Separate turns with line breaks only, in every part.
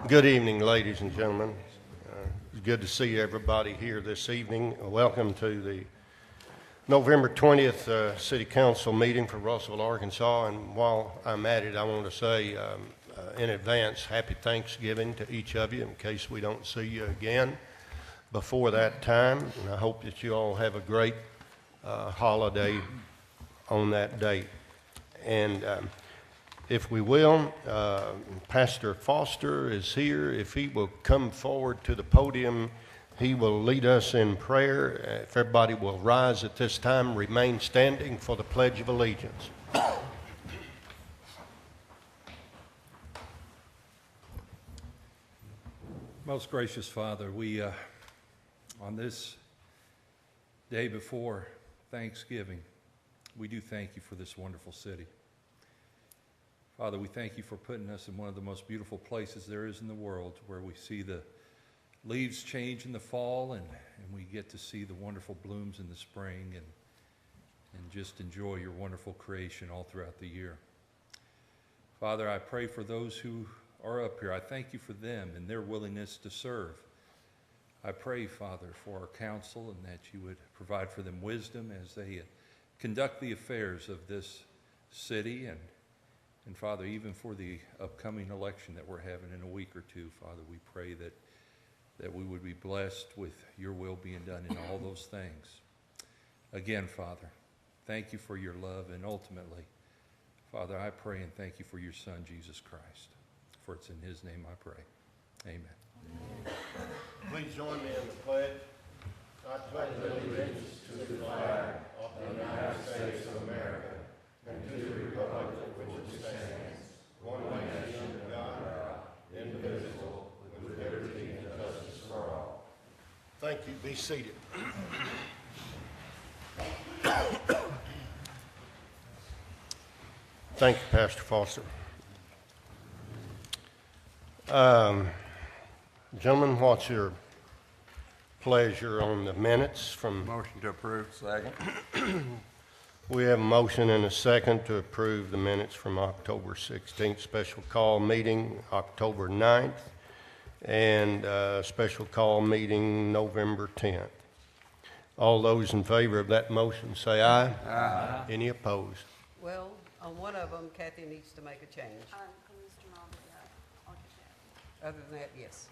Good evening, ladies and gentlemen. It's good to see everybody here this evening. Welcome to the November 20th City Council meeting for Russellville, Arkansas. And while I'm at it, I want to say in advance, happy Thanksgiving to each of you in case we don't see you again before that time. And I hope that you all have a great holiday on that date. And if we will, Pastor Foster is here. If he will come forward to the podium, he will lead us in prayer. If everybody will rise at this time, remain standing for the Pledge of Allegiance.
Most gracious Father, we, on this day before Thanksgiving, we do thank you for this wonderful city. Father, we thank you for putting us in one of the most beautiful places there is in the world, where we see the leaves change in the fall and we get to see the wonderful blooms in the spring and just enjoy your wonderful creation all throughout the year. Father, I pray for those who are up here. I thank you for them and their willingness to serve. I pray, Father, for our council and that you would provide for them wisdom as they conduct the affairs of this city and Father, even for the upcoming election that we're having in a week or two, Father, we pray that we would be blessed with your will being done in all those things. Again, Father, thank you for your love, and ultimately, Father, I pray and thank you for your Son, Jesus Christ. For it's in his name I pray. Amen.
Please join me in the pledge. I pledge allegiance to the flag of the United States of America and to the republic for which it stands, one nation under God, indivisible, with liberty and justice for all. Thank you. Be seated. Thank you, Pastor Foster. Gentlemen, what's your pleasure on the minutes from...
Motion to approve. Second.
We have a motion and a second to approve the minutes from October 16th special call meeting, October 9th, and special call meeting November 10th. All those in favor of that motion say aye.
Aye.
Any opposed?
Well, on one of them, Kathy needs to make a change.
Mr. Mobley, I'll get that.
Other than that, yes.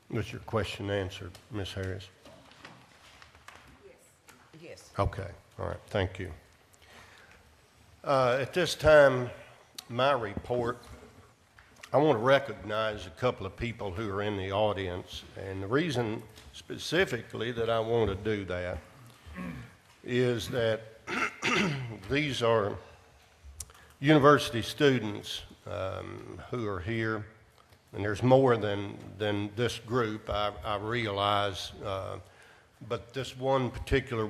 Was your question answered, Ms. Harris?
Yes.
Okay, all right, thank you. At this time, my report, I want to recognize a couple of people who are in the audience, and the reason specifically that I want to do that is that these are university students who are here, and there's more than this group, I realize, but this one particular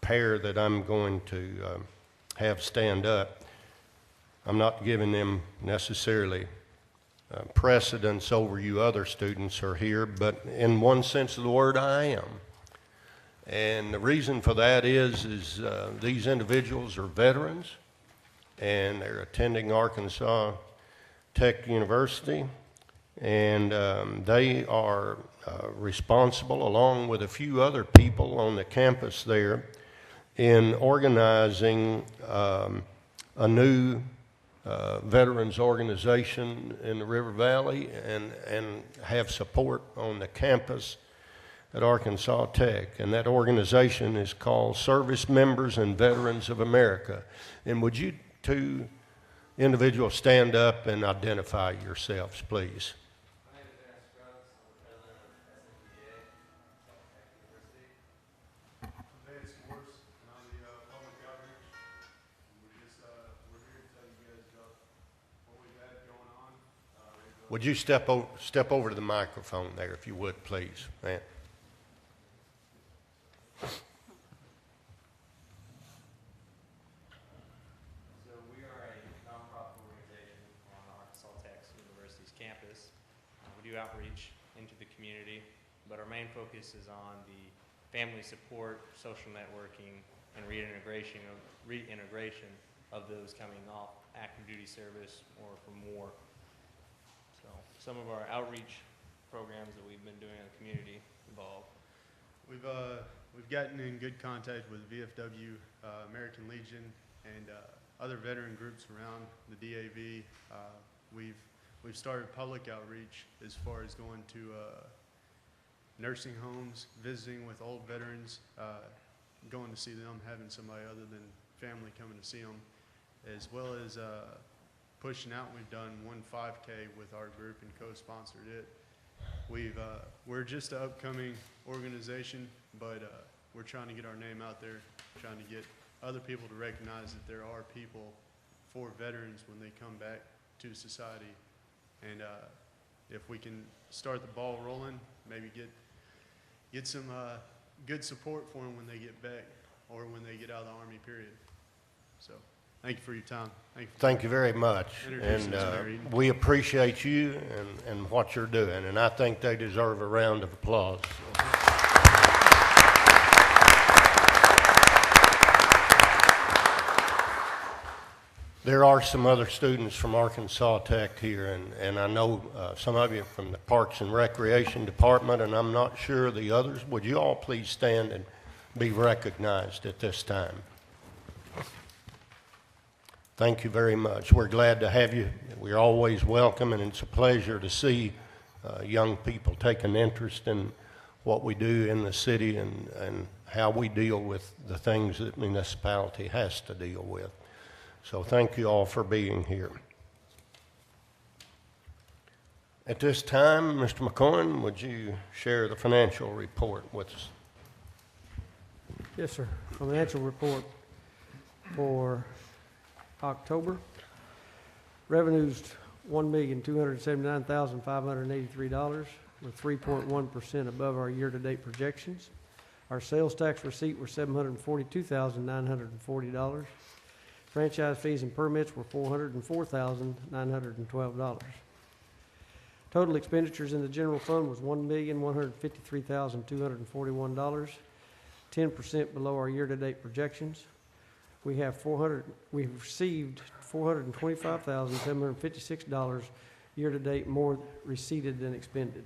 pair that I'm going to have stand up, I'm not giving them necessarily precedence over you other students who are here, but in one sense of the word, I am. And the reason for that is these individuals are veterans, and they're attending Arkansas Tech University, and they are responsible, along with a few other people on the campus there, in organizing a new veterans organization in the River Valley and have support on the campus at Arkansas Tech. And that organization is called Service Members and Veterans of America. And would you two individuals stand up and identify yourselves, please? Would you step over to the microphone there, if you would, please, man?
So we are a nonprofit organization on Arkansas Tech University's campus. We do outreach into the community, but our main focus is on the family support, social networking, and reintegration of those coming off active duty service or for more. So some of our outreach programs that we've been doing in the community involve.
We've gotten in good contact with VFW, American Legion, and other veteran groups around the DAV. We've started public outreach as far as going to nursing homes, visiting with old veterans, going to see them, having somebody other than family coming to see them, as well as pushing out. We've done one 5K with our group and co-sponsored it. We're just an upcoming organization, but we're trying to get our name out there, trying to get other people to recognize that there are people for veterans when they come back to society. And if we can start the ball rolling, maybe get some good support for them when they get back or when they get out of the Army, period. So thank you for your time.
Thank you very much.
Introducing
And
us, Mary.
we appreciate you and what you're doing, and I think they deserve a round of applause. There are some other students from Arkansas Tech here, and I know some of you from the Parks and Recreation Department, and I'm not sure the others. Would you all please stand and be recognized at this time? Thank you very much. We're glad to have you. We're always welcome, and it's a pleasure to see young people take an interest in what we do in the city and how we deal with the things that municipality has to deal with. So thank you all for being here. At this time, Mr. McCoy, would you share the financial report with us?
Yes, sir. Financial report for October. Revenues $1,279,583, were 3.1% above our year-to-date projections. Our sales tax receipt were $742,940. Franchise fees and permits were $404,912. Total expenditures in the general fund was $1,153,241, 10% below our year-to-date projections. We've received $425,756 year-to-date more receipted than expended.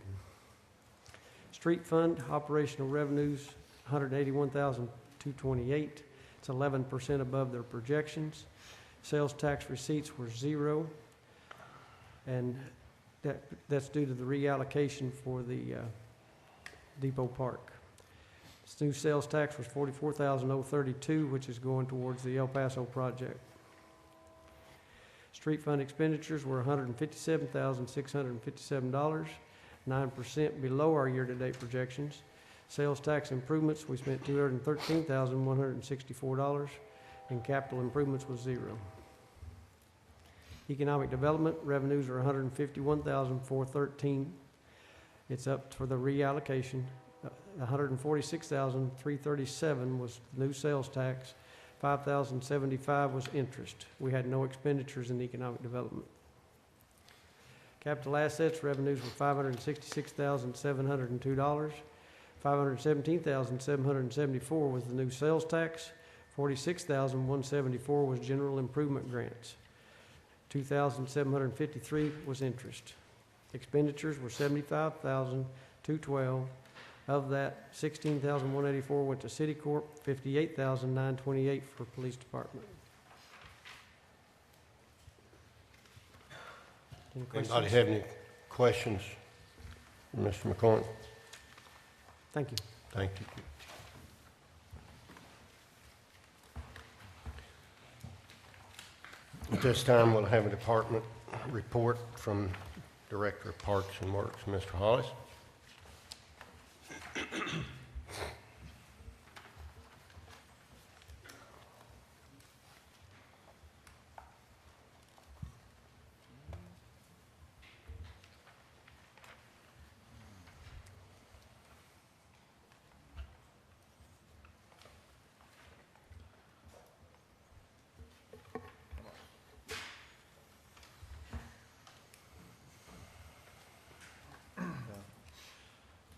Street fund operational revenues $181,228. It's 11% above their projections. Sales tax receipts were $0, and that's due to the reallocation for the Depot Park. This new sales tax was $44,032, which is going towards the El Paso project. Street fund expenditures were $157,657, 9% below our year-to-date projections. Sales tax improvements, we spent $213,164, and capital improvements was $0. Economic development revenues are $151,413. It's up for the reallocation. $146,337 was new sales tax. $5,075 was interest. We had no expenditures in economic development. Capital assets revenues were $566,702. $517,774 was the new sales tax. $46,174 was general improvement grants. $2,753 was interest. Expenditures were $75,212. Of that, $16,184 went to City Corp, $58,928 for Police Department. Any questions?
Anybody have any questions, Mr. McCoy?
Thank you.
Thank you. At this time, we'll have a department report from Director of Parks and Works, Mr. Hollis.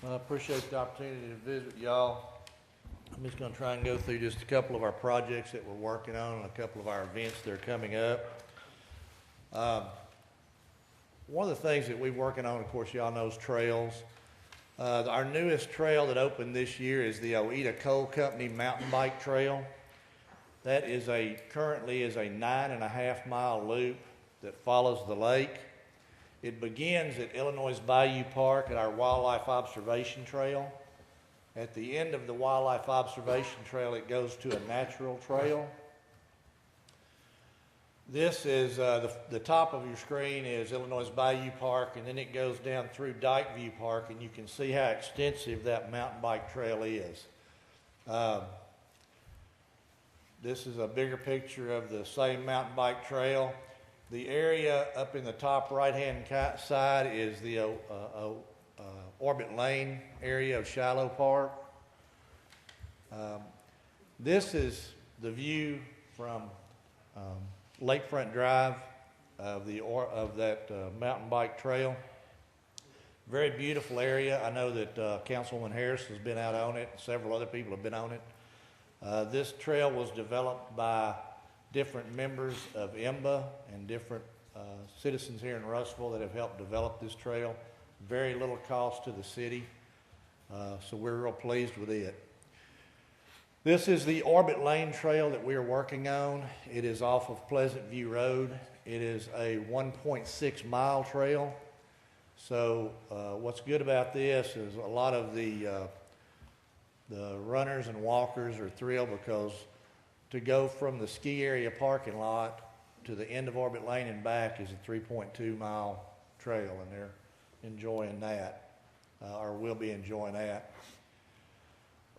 I appreciate the opportunity to visit y'all.
I'm just going to try and go through just a couple of our projects that we're working on and a couple of our events that are coming up. One of the things that we're working on, of course, y'all know, is trails. Our newest trail that opened this year is the Oida Coal Company Mountain Bike Trail. That is currently is a 9.5 mile loop that follows the lake. It begins at Illinois Bayou Park at our Wildlife Observation Trail. At the end of the Wildlife Observation Trail, it goes to a natural trail. This is, the top of your screen is Illinois Bayou Park, and then it goes down through Dykeview Park, and you can see how extensive that mountain bike trail is. This is a bigger picture of the same mountain bike trail. The area up in the top right-hand side is the Orbit Lane area of Shiloh Park. This is the view from Lakefront Drive of that mountain bike trail. Very beautiful area. I know that Councilwoman Harris has been out on it. Several other people have been on it. This trail was developed by different members of IMBA and different citizens here in Russellville that have helped develop this trail. Very little cost to the city, so we're real pleased with it. This is the Orbit Lane Trail that we are working on. It is off of Pleasant View Road. It is a 1.6 mile trail. So what's good about this is a lot of the runners and walkers are thrilled because to go from the ski area parking lot to the end of Orbit Lane and back is a 3.2 mile trail, and they're enjoying that, or will be enjoying that.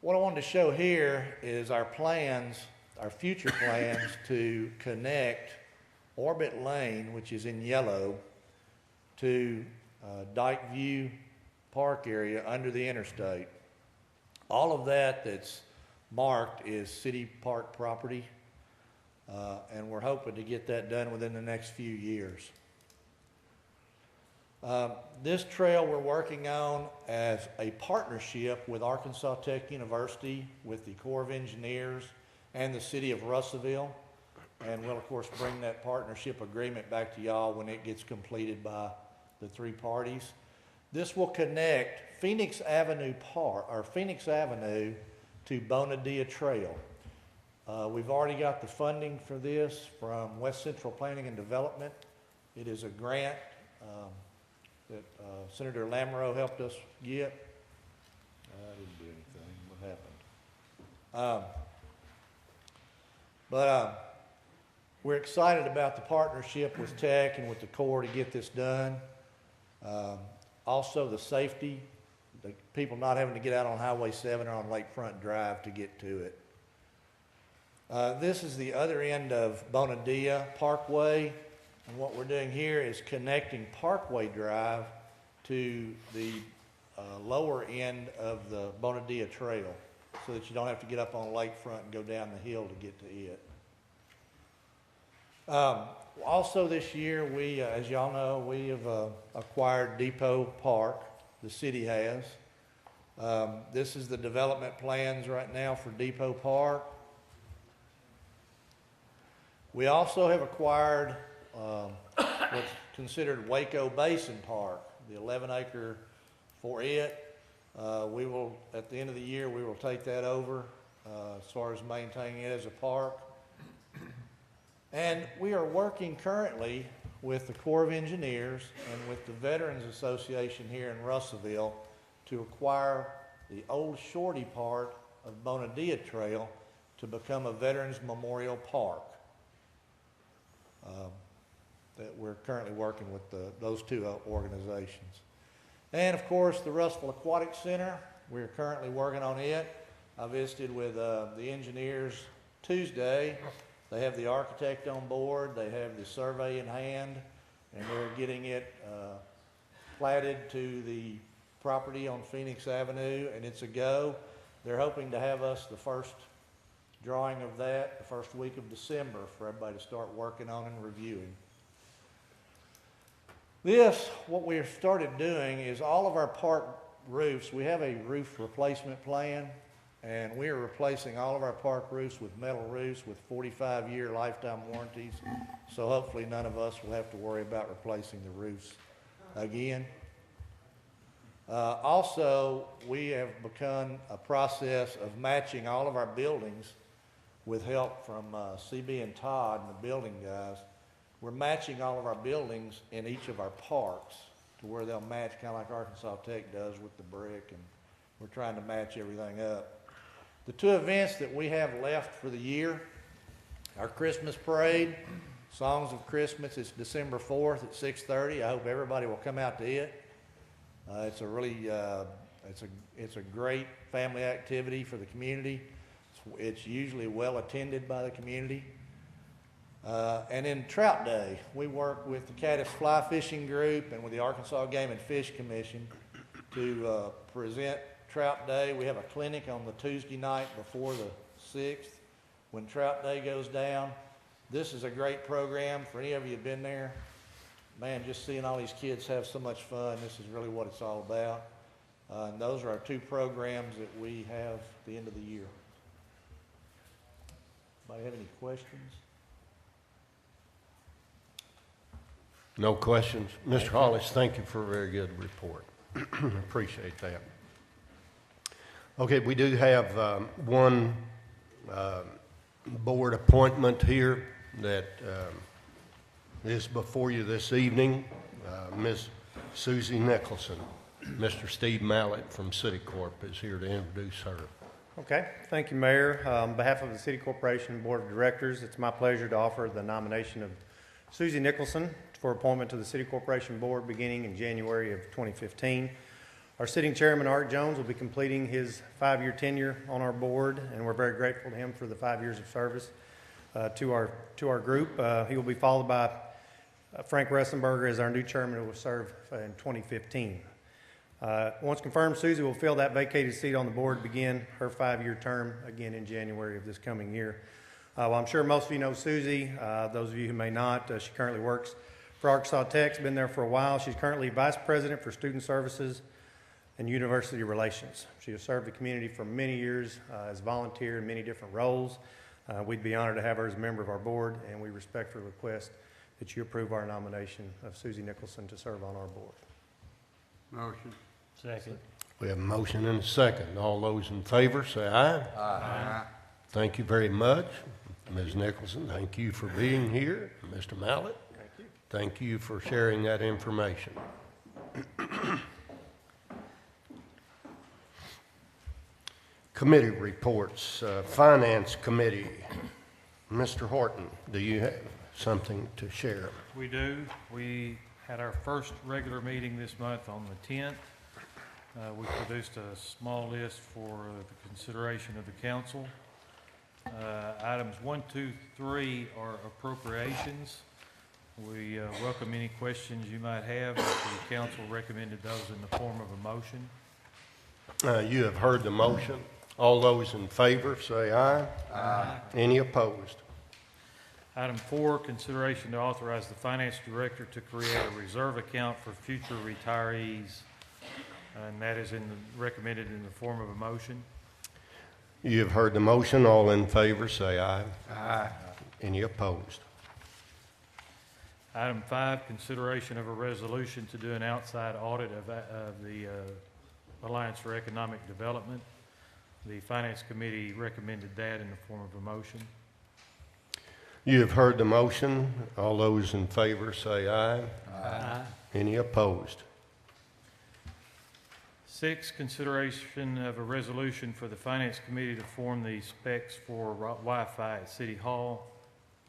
What I wanted to show here is our plans, our future plans to connect Orbit Lane, which is in yellow, to Dykeview Park area under the interstate. All of that that's marked is city park property, and we're hoping to get that done within the next few years. This trail we're working on as a partnership with Arkansas Tech University, with the Corps of Engineers, and the city of Russellville, and we'll of course bring that partnership agreement back to y'all when it gets completed by the three parties. This will connect Phoenix Avenue to Bonadilla Trail. We've already got the funding for this from West Central Planning and Development. It is a grant that Senator Lamoureux helped us get. I didn't do anything. What happened? We're excited about the partnership with Tech and with the Corps to get this done. Also the safety, the people not having to get out on Highway 7 or on Lakefront Drive to get to it. This is the other end of Bonadilla Parkway, and what we're doing here is connecting Parkway Drive to the lower end of the Bonadilla Trail so that you don't have to get up on Lakefront and go down the hill to get to it. Also this year, we, as y'all know, we have acquired Depot Park. The city has. This is the development plans right now for Depot Park. We also have acquired what's considered Waco Basin Park, the 11-acre for it. We will, at the end of the year, we will take that over as far as maintaining it as a park. And we are working currently with the Corps of Engineers and with the Veterans Association here in Russellville to acquire the old Shorty part of Bonadilla Trail to become a Veterans Memorial Park. That we're currently working with those two organizations. And of course, the Russellville Aquatic Center, we're currently working on it. I visited with the engineers Tuesday. They have the architect on board, they have the survey in hand, and they're getting it platted to the property on Phoenix Avenue, and it's a go. They're hoping to have us the first drawing of that the first week of December for everybody to start working on and reviewing. What we have started doing is all of our park roofs, we have a roof replacement plan, And we are replacing all of our park roofs with metal roofs with 45-year lifetime warranties. So hopefully none of us will have to worry about replacing the roofs again. Also, we have begun a process of matching all of our buildings with help from CB and Todd and the building guys. We're matching all of our buildings in each of our parks to where they'll match, kind of like Arkansas Tech does with the brick, and we're trying to match everything up. The two events that we have left for the year, our Christmas parade, Songs of Christmas, it's December 4th at 6:30. I hope everybody will come out to it. It's a really, it's a great family activity for the community. It's usually well attended by the community. And then Trout Day, we work with the Caddis Fly Fishing Group and with the Arkansas Game and Fish Commission to present Trout Day. We have a clinic on the Tuesday night before the 6th when Trout Day goes down. This is a great program for any of you who've been there. Man, just seeing all these kids have so much fun, this is really what it's all about. And those are our two programs that we have at the end of the year. Anybody have any questions?
No questions. Mr. Hollis, thank you for a very good report. Appreciate that. Okay, we do have one board appointment here that is before you this evening. Ms. Susie Nicholson. Mr. Steve Mallett from Citicorp is here to introduce her.
Okay, thank you, Mayor. On behalf of the City Corporation Board of Directors, it's my pleasure to offer the nomination of Susie Nicholson for appointment to the City Corporation Board beginning in January of 2015. Our sitting chairman, Art Jones, will be completing his 5-year tenure on our board, and we're very grateful to him for the 5 years of service to our group. He will be followed by Frank Ressenberger as our new chairman, who will serve in 2015. Once confirmed, Susie will fill that vacated seat on the board, begin her 5-year term again in January of this coming year. Well, I'm sure most of you know Susie. Those of you who may not, she currently works for Arkansas Tech. She's been there for a while. She's currently Vice President for Student Services and University Relations. She has served the community for many years as a volunteer in many different roles. We'd be honored to have her as a member of our board, and we respectfully request that you approve our nomination of Susie Nicholson to serve on our board.
Motion.
Second.
We have a motion and a second. All those in favor say aye.
Aye.
Thank you very much. Ms. Nicholson, thank you for being here. Mr. Mallett,
Thank you.
thank you for sharing that information. Committee reports. Finance Committee. Mr. Horton, do you have something to share?
We do. We had our first regular meeting this month on the 10th. We produced a small list for the consideration of the council. Items 1, 2, 3 are appropriations. We welcome any questions you might have. The council recommended those in the form of a motion.
You have heard the motion. All those in favor say aye.
Aye.
Any opposed?
Item 4, consideration to authorize the finance director to create a reserve account for future retirees. And that is recommended in the form of a motion.
You have heard the motion. All in favor say aye.
Aye.
Any opposed?
Item 5, consideration of a resolution to do an outside audit of the Alliance for Economic Development. The Finance Committee recommended that in the form of a motion.
You have heard the motion. All those in favor say aye.
Aye.
Any opposed?
6, consideration of a resolution for the Finance Committee to form the specs for Wi-Fi at City Hall.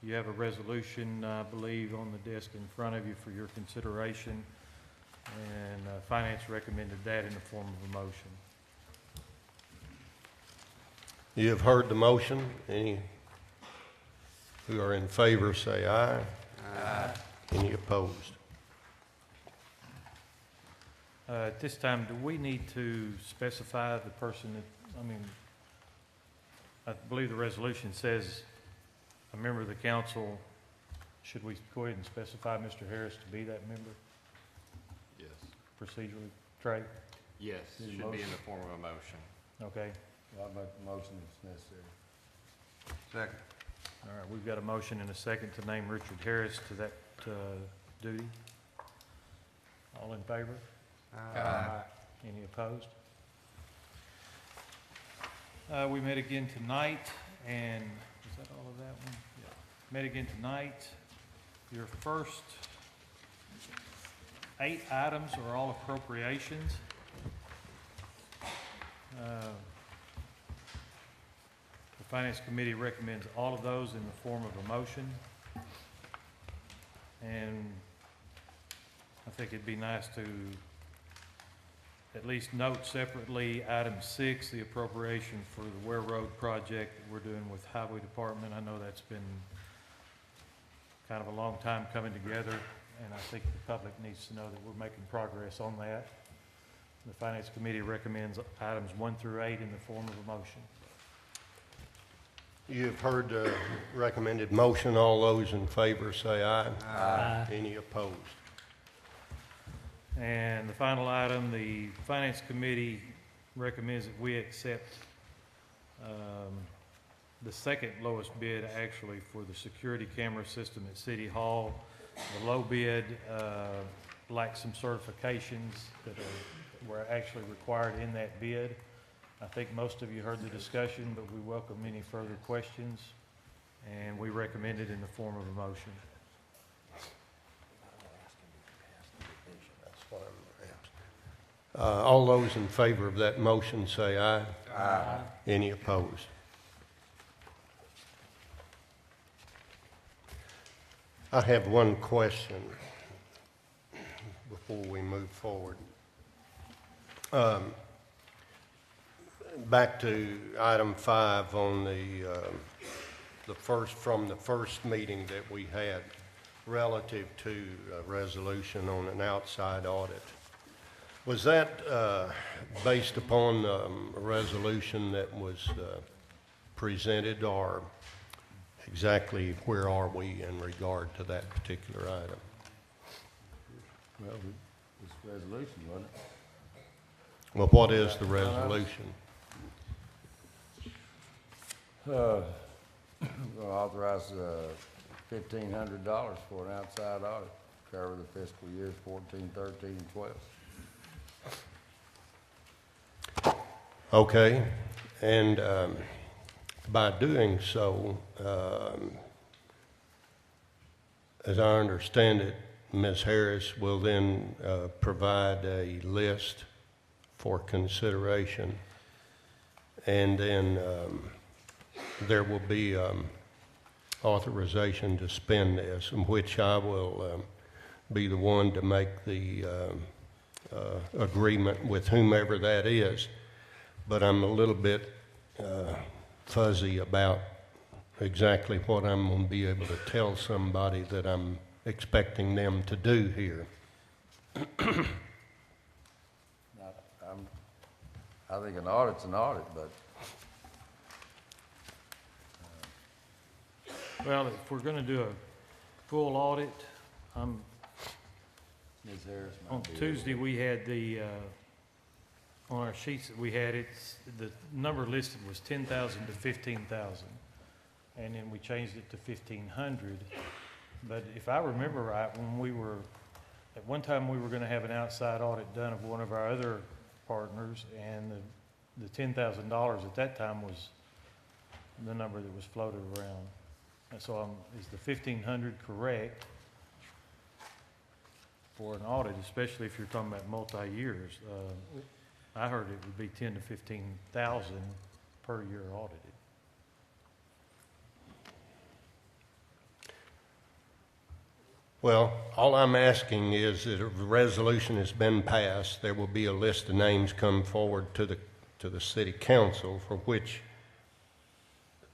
You have a resolution, I believe, on the desk in front of you for your consideration, and Finance recommended that in the form of a motion.
You have heard the motion. Any who are in favor say aye.
Aye.
Any opposed?
At this time, do we need to specify the person that, I believe the resolution says a member of the council. Should we go ahead and specify Mr. Harris to be that member
Yes.
procedurally? Trey?
Yes,
Need a
should be
motion?
in the form of a motion.
Okay.
I'll make the motion if necessary. Second.
All right, we've got a motion and a second to name Richard Harris to that duty. All in favor?
Aye.
Any opposed? We met again tonight, and is that all of that one? Yeah. Met again tonight. Your first 8 items are all appropriations. The Finance Committee recommends all of those in the form of a motion. And I think it'd be nice to at least note separately item 6, the appropriation for the Ware Road project that we're doing with Highway Department. I know that's been kind of a long time coming together, and I think the public needs to know that we're making progress on that. The Finance Committee recommends items 1 through 8 in the form of a motion.
You've heard the recommended motion. All those in favor say aye.
Aye.
Any opposed?
And the final item, the Finance Committee recommends that we accept the second lowest bid actually for the security camera system at City Hall. The low bid lacks some certifications that were actually required in that bid. I think most of you heard the discussion, but we welcome any further questions, and we recommend it in the form of a motion.
That's what I'm asking. All those in favor of that motion say aye.
Aye.
Any opposed? I have one question before we move forward. Back to item 5 on the first meeting that we had relative to a resolution on an outside audit. Was that based upon a resolution that was presented, or exactly where are we in regard to that particular item?
Well, it's resolution, wasn't it?
Well, what is the resolution?
We're gonna authorize $1,500 for an outside audit, to cover the fiscal years 14, 13, and 12.
Okay, and by doing so, as I understand it, Ms. Harris will then provide a list for consideration, and then there will be authorization to spend this, in which I will be the one to make the agreement with whomever that is. But I'm a little bit fuzzy about exactly what I'm going to be able to tell somebody that I'm expecting them to do here.
I think an audit's an audit, but
Well, if we're going to do a full audit,
Ms. Harris might
on
be able to-
Tuesday, we had on our sheets that we had, the number listed was 10,000 to 15,000. And then we changed it to 1,500. But if I remember right, at one time, we were going to have an outside audit done of one of our other partners, and the $10,000 at that time was the number that was floated around. And so is the 1,500 correct for an audit, especially if you're talking about multi-years? I heard it would be 10 to 15,000 per year audited.
Well, all I'm asking is that if the resolution has been passed, there will be a list of names come forward to the city council for which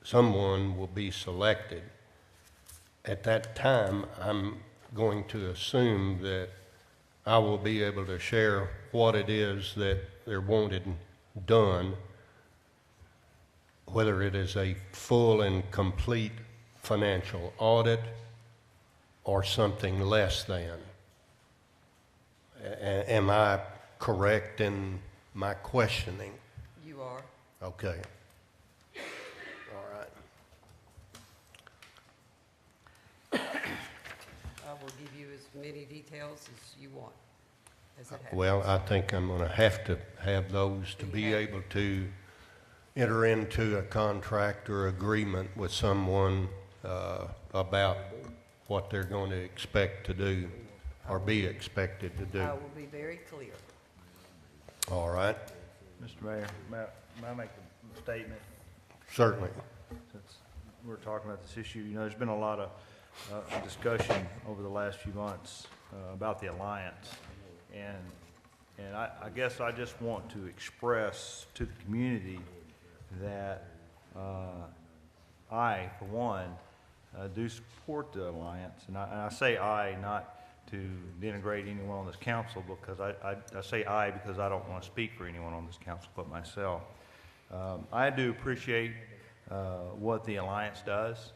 someone will be selected. At that time, I'm going to assume that I will be able to share what it is that they're wanted done, whether it is a full and complete financial audit or something less than. Am I correct in my questioning?
You are.
Okay. All right.
I will give you as many details as you want, as it happens.
Well, I think I'm going to have those to be able to enter into a contract or agreement with someone about what they're going to expect to do or be expected to do.
I will be very clear.
All right?
Mr. Mayor, may I make a statement?
Certainly.
Since we're talking about this issue, you know, there's been a lot of discussion over the last few months about the alliance. And I guess I just want to express to the community that I, for one, do support the alliance. And I say I not to denigrate anyone on this council, because I say I because I don't want to speak for anyone on this council but myself. I do appreciate what the alliance does.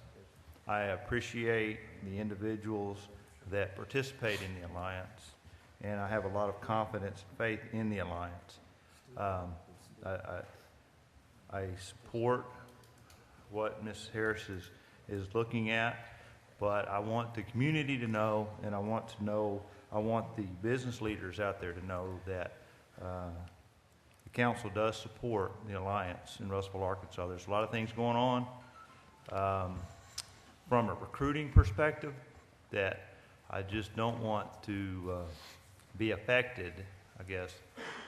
I appreciate the individuals that participate in the alliance, and I have a lot of confidence and faith in the alliance. I support what Ms. Harris is looking at, but I want the community to know, and I want the business leaders out there to know that the council does support the alliance in Russellville, Arkansas. There's a lot of things going on from a recruiting perspective that I just don't want to be affected, I guess,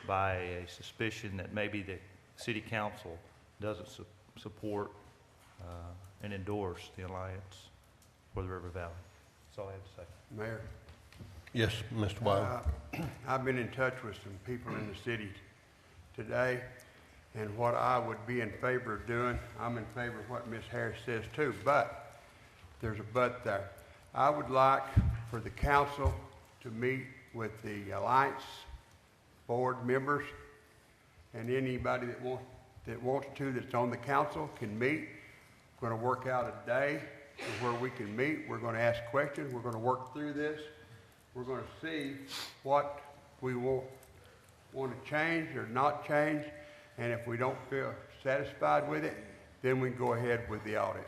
by a suspicion that maybe the city council doesn't support and endorse the alliance for the River Valley. That's all I have to say.
Mayor?
Yes, Mr. Wild.
I've been in touch with some people in the city today, and what I would be in favor of doing, I'm in favor of what Ms. Harris says too, but there's a but there. I would like for the council to meet with the alliance board members, and anybody that wants to that's on the council can meet. We're going to work out a day where we can meet. We're going to ask questions. We're going to work through this. We're going to see what we want to change or not change, and if we don't feel satisfied with it, then we can go ahead with the audit.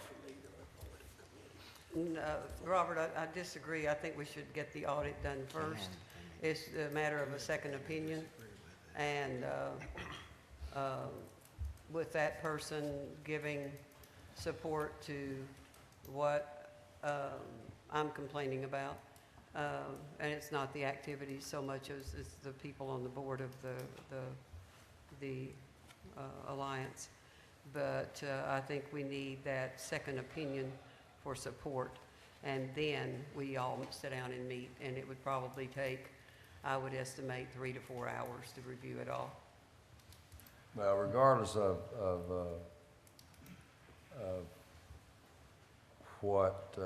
No, Robert, I disagree. I think we should get the audit done first. It's a matter of a second opinion, and with that person giving support to what I'm complaining about. And it's not the activities so much as it's the people on the board of the alliance. But I think we need that second opinion for support. And then we all sit down and meet, and it would probably take, I would estimate, 3 to 4 hours to review it all.
Well, regardless of what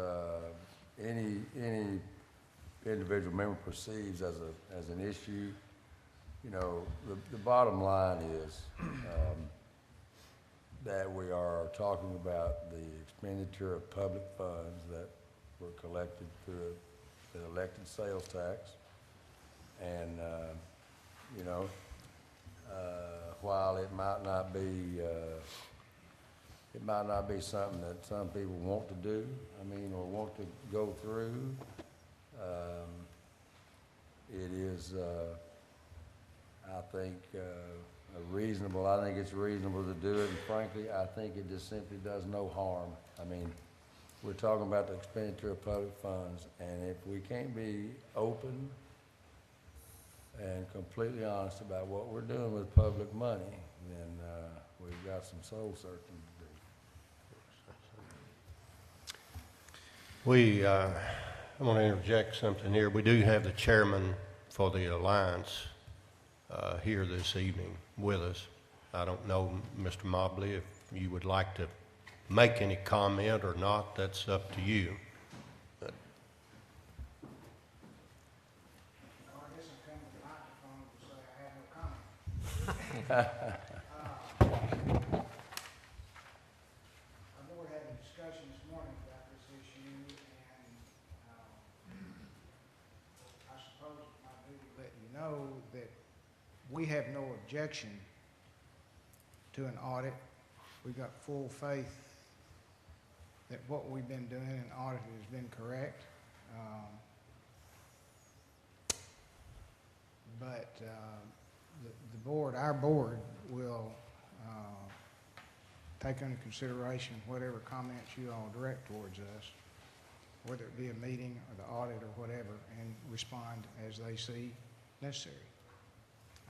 any individual member perceives as an issue, you know, the bottom line is that we are talking about the expenditure of public funds that were collected through the elected sales tax. And, you know, while it might not be something that some people want to do, or want to go through, it is, I think it's reasonable to do it, and frankly, I think it just simply does no harm. We're talking about the expenditure of public funds, and if we can't be open and completely honest about what we're doing with public money, then we've got some soul searching to do.
I want to interject something here. We do have the chairman for the alliance here this evening with us. I don't know, Mr. Mobley, if you would like to make any comment or not. That's up to you. But
I guess I'm coming to the microphone to say I have no comment. Our board had a discussion this morning about this issue, and I suppose it might be to let you know that we have no objection to to an audit. We got full faith that what we've been doing in audit has been correct. But the board, our board, will take under consideration whatever comments you all direct towards us, whether it be a meeting or the audit or whatever, and respond as they see necessary.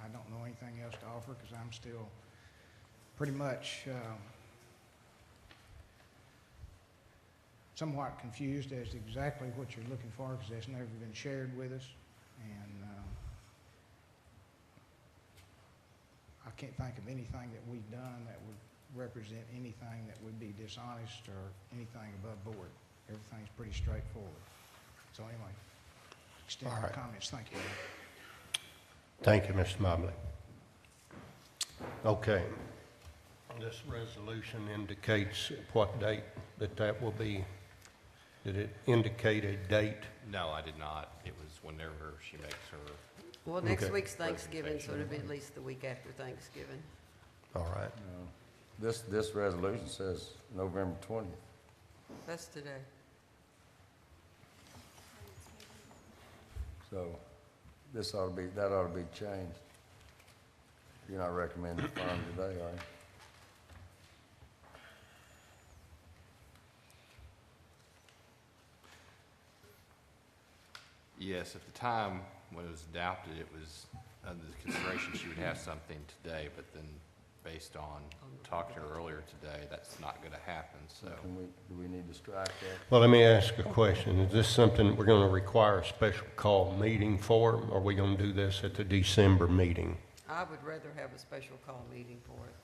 I don't know anything else to offer because I'm still pretty much somewhat confused as to exactly what you're looking for because that's never been shared with us. And I can't think of anything that we've done that would represent anything that would be dishonest or anything above board. Everything's pretty straightforward. So anyway, extend
All
my
right.
comments. Thank you.
Thank you, Mr. Mobley. Okay. This resolution indicates what date that will be. Did it indicate a date?
No, I did not. It was whenever she makes her.
Well, next
Okay.
week's Thanksgiving, so it'll be at least the week after Thanksgiving.
All right.
This resolution says November 20th.
That's today.
So that ought to be changed. You're not recommending fund today, are you?
Yes, at the time when it was adopted, it was under the consideration she would have something today, but then based on talking to her earlier today, that's not going to happen, so.
Do we need to strike that?
Well, let me ask a question. Is this something we're going to require a special call meeting for, or are we going to do this at the December meeting?
I would rather have a special call meeting for it.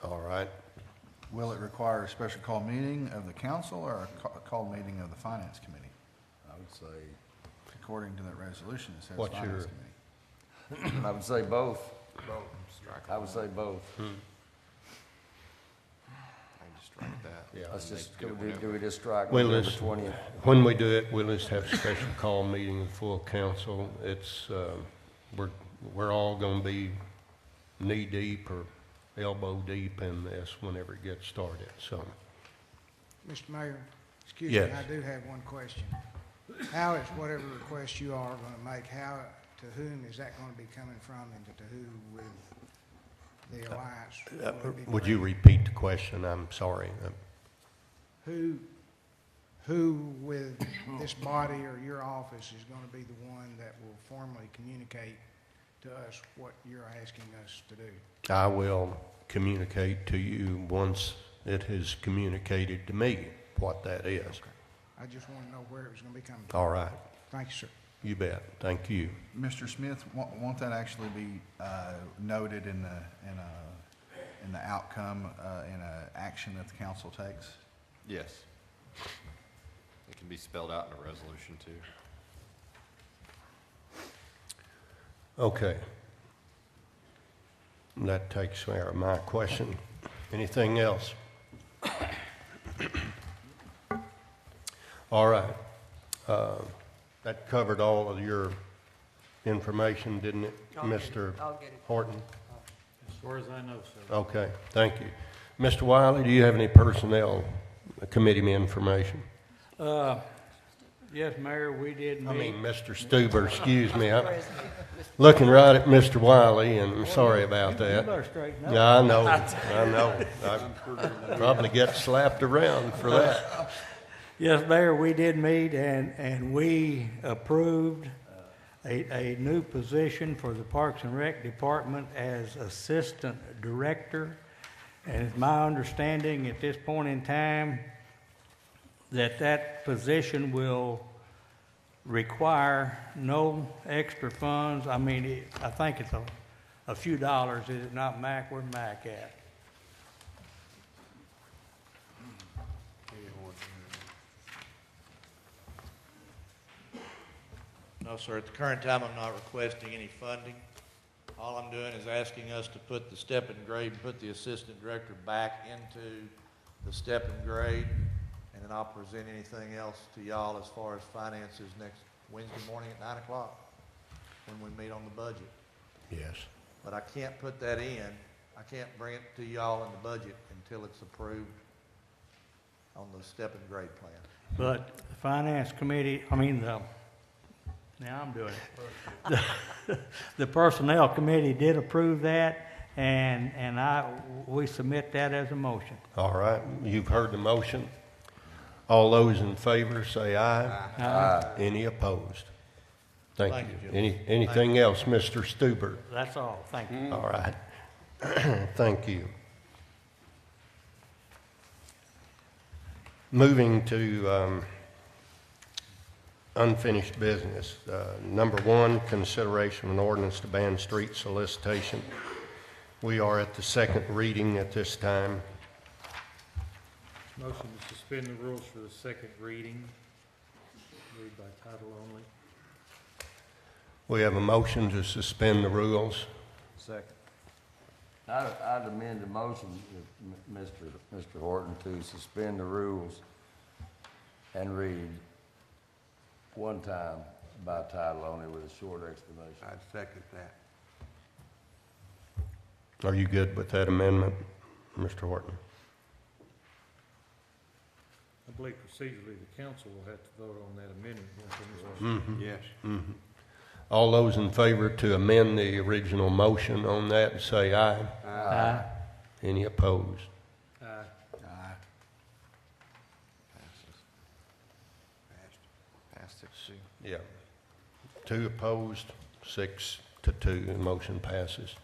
All right.
Will it require a special call meeting of the council or a call meeting of the finance committee?
I would say,
According to that resolution, it says
What's
finance
your-
committee.
I would say both.
Strike
I would say both.
I can just strike that.
Yeah.
Let's just,
Do it
do
whenever.
we just strike
We'll
November
just-
20th?
When we do it, we'll just have a special call meeting with full council. It's, we're all going to be knee-deep or elbow-deep in this whenever it gets started, so.
Mr. Mayor, excuse me,
Yes.
I do have one question. How is whatever request you are going to make, to whom is that going to be coming from and to who with the alliance? Will it be
Would you
direct-
repeat the question? I'm sorry.
Who with this body or your office is going to be the one that will formally communicate to us what you're asking us to do?
I will communicate to you once it has communicated to me what that is.
I just want to know where it was going to be coming from.
All right.
Thank you, sir.
You bet. Thank you.
Mr. Smith, won't that actually be noted in the outcome, in an action that the council takes?
Yes. It can be spelled out in a resolution, too.
Okay. That takes care of my question. Anything else? All right. That covered all of your information, didn't it, Mr.
I'll get it.
Horton?
As far as I know, sir.
Okay, thank you. Mr. Wiley, do you have any personnel committee information?
Yes, Mayor, we did meet.
I mean, Mr. Stuber, excuse me. I'm
President.
looking right at Mr. Wiley, and I'm sorry about
You
that.
better straighten up.
Yeah, I know. I probably get slapped around for that.
Yes, Mayor, we did meet and we approved a new position for the Parks and Rec Department as Assistant Director. And it's my understanding at this point in time that position will require no extra funds. I mean, I think it's a few dollars, is it not, Mac? Where's Mac at?
No, sir. At the current time, I'm not requesting any funding. All I'm doing is asking us to put the step and grade and put the assistant director back into the step and grade. And then I'll present anything else to y'all as far as finances next Wednesday morning at 9 o'clock when we meet on the budget.
Yes.
But I can't put that in. I can't bring it to y'all in the budget until it's approved on the step and grade plan.
But the finance committee, now I'm doing it. The personnel committee did approve that, and we submit that as a motion.
All right, you've heard the motion. All those in favor say aye.
Aye.
Any opposed? Thank
Thank
you.
you, Jim.
Anything else, Mr. Stuber?
That's all, thank you.
All right. Thank you. Moving to unfinished business. Number one, consideration of an ordinance to ban street solicitation. We are at the second reading at this time.
Motion to suspend the rules for the second reading. Read by title only.
We have a motion to suspend the rules.
Second.
I'd amend the motion, Mr. Horton, to suspend the rules and read one time by title only with a short explanation.
I'd second that.
Are you good with that amendment, Mr. Horton?
I believe procedurally the council will have to vote on that amendment. won't they, Mr.
Yes.
Mhm. All those in favor to amend the original motion on that, say aye.
Aye.
Any opposed?
Aye.
Aye.
Passed 6-2.
Yeah. 2 opposed, 6-2, the motion passes.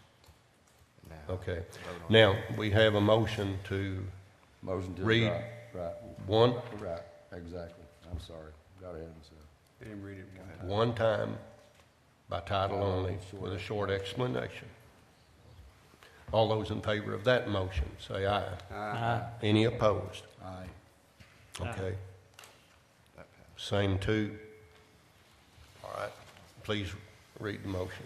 Now,
Okay.
vote on
Now, we have a motion to
Motion to
read
adopt. Right.
one,
Right, exactly. I'm sorry. Got ahead of myself.
Let him read it one time.
one time by title only with a short explanation. All those in favor of that motion, say aye.
Aye.
Any opposed?
Aye.
Okay.
that passed.
Same 2. All right. Please read the motion.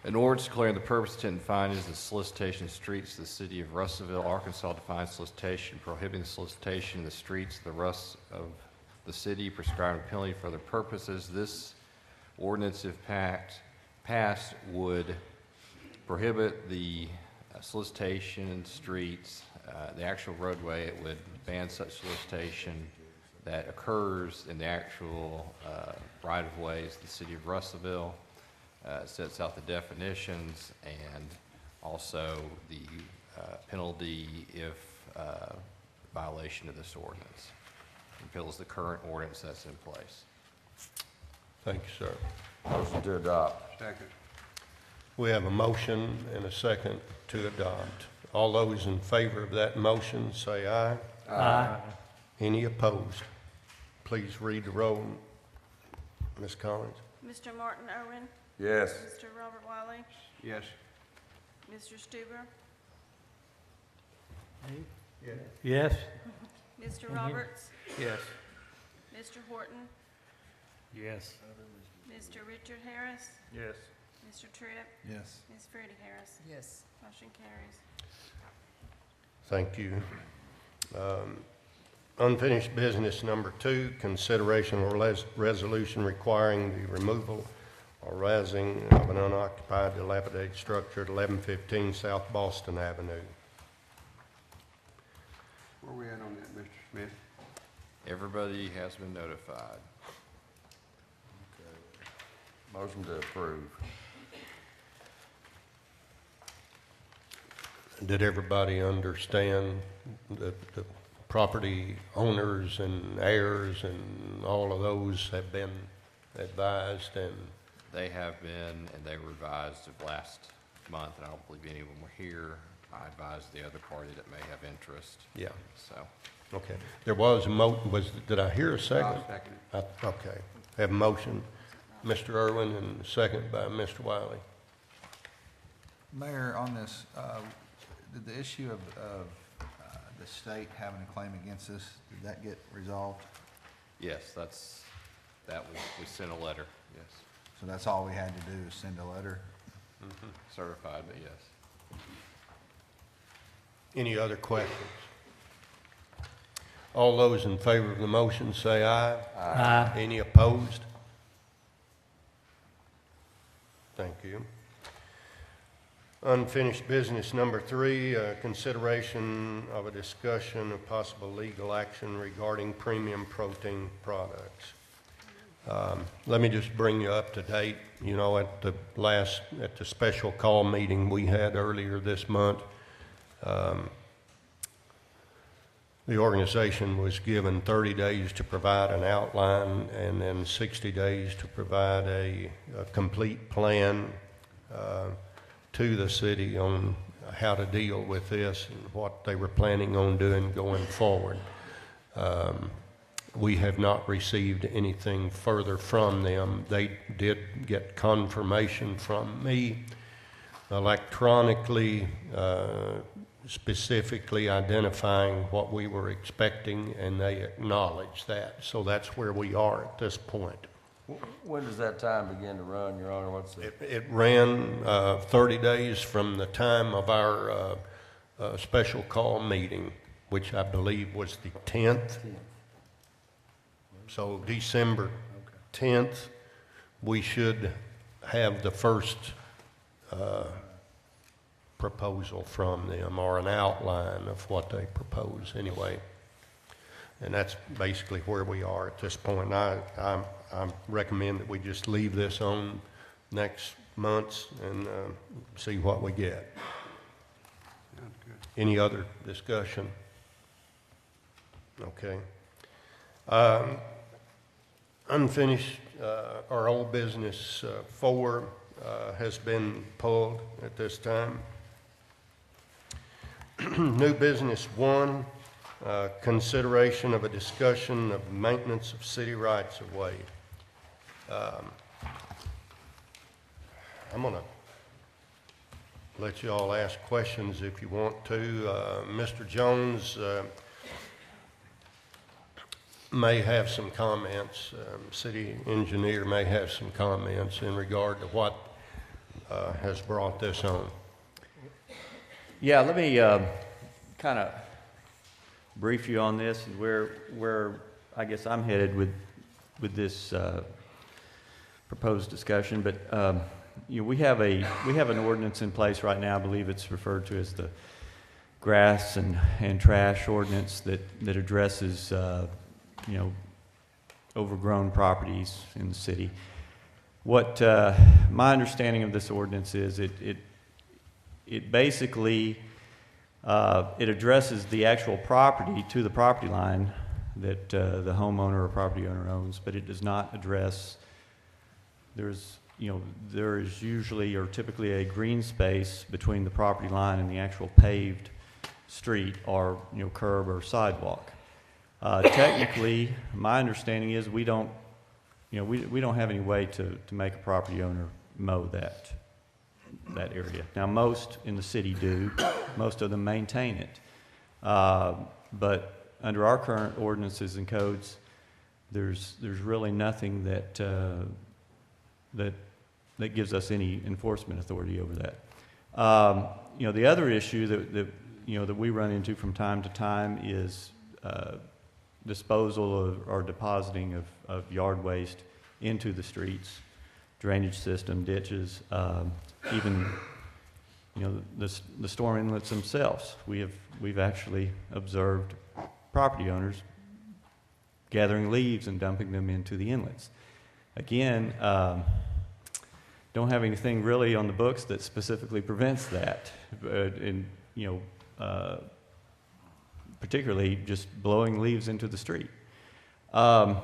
An ordinance declaring the purpose, intent, and findings of solicitation of streets of the city of Russellville, Arkansas, defines solicitation, prohibiting solicitation in the streets of the city, prescribing a penalty for other purposes. This ordinance, if passed, would prohibit the solicitation in streets, the actual roadway. It would ban such solicitation that occurs in the actual right-of-ways of the city of Russellville. Sets out the definitions and also the penalty if violation of this ordinance. Repeals the current ordinance that's in place.
Thank you, sir.
Motion to adopt.
Second.
We have a motion and a second to adopt. All those in favor of that motion, say aye.
Aye.
Any opposed? Please read the roll, Ms. Collins.
Mr. Martin Irwin,
Yes.
Mr. Robert Wiley,
Yes.
Mr. Stuber,
Yes?
Mr. Roberts,
Yes.
Mr. Horton,
Yes.
Mr. Richard Harris,
Yes.
Mr. Tripp,
Yes.
Ms. Freddie Harris.
Yes.
Motion carries.
Thank you. Unfinished business number 2, consideration of resolution requiring the removal or razing of an unoccupied dilapidated structure at 1115 South Boston Avenue.
Where are we at on that, Mr. Smith?
Everybody has been notified.
Motion to approve.
Did everybody understand that the property owners and heirs and all of those have been advised? And
They have been, and they were advised of last month, and I don't believe any of them were here. I advised the other party that may have interest,
yeah,
so.
okay. There was a did I hear a second?
I'll second it.
Okay. Have a motion, Mr. Irwin, and a second by Mr. Wiley.
Mayor, on this, did the issue of the state having a claim against us, did that get resolved?
Yes, we sent a letter, yes.
So that's all we had to do is send a letter?
Certified, but yes.
Any other questions? All those in favor of the motion say aye.
Aye.
Any opposed? Thank you. Unfinished business number 3, consideration of a discussion of possible legal action regarding premium protein products. Let me just bring you up to date. You know, at the special call meeting we had earlier this month, the organization was given 30 days to provide an outline and then 60 days to provide a complete plan to the city on how to deal with this and what they were planning on doing going forward. We have not received anything further from them. They did get confirmation from me electronically, specifically identifying what we were expecting, and they acknowledged that. So that's where we are at this point.
When does that time begin to run, Your Honor?
It ran 30 days from the time of our special call meeting, which I believe was the 10th. So December 10th, we should have the first proposal from them, or an outline of what they propose anyway. And that's basically where we are at this point. I recommend that we just leave this on next month's and see what we get.
Sounds good.
Any other discussion? Okay. Unfinished or old business 4 has been pulled at this time. New business 1, consideration of a discussion of maintenance of city rights of way. I'm going to let you all ask questions if you want to. Mr. Jones may have some comments. City engineer may have some comments in regard to what has brought this on.
Yeah, let me kind of brief you on this and where I guess I'm headed with this proposed discussion. But you know, we have an ordinance in place right now. I believe it's referred to as the grass and trash ordinance that addresses you know, overgrown properties in the city. What my understanding of this ordinance is, it basically it addresses the actual property to the property line that the homeowner or property owner owns, but it does not address. There is usually or typically a green space between the property line and the actual paved street or curb or sidewalk. Technically, my understanding is we don't have any way to make a property owner mow that area. Now, most in the city do. Most of them maintain it. But under our current ordinances and codes, there's really nothing that gives us any enforcement authority over that. The other issue that we run into from time to time is disposal or depositing of yard waste into the streets, drainage system, ditches, even the storm inlets themselves. We've actually observed property owners gathering leaves and dumping them into the inlets. Again, don't have anything really on the books that specifically prevents that, particularly just blowing leaves into the street. I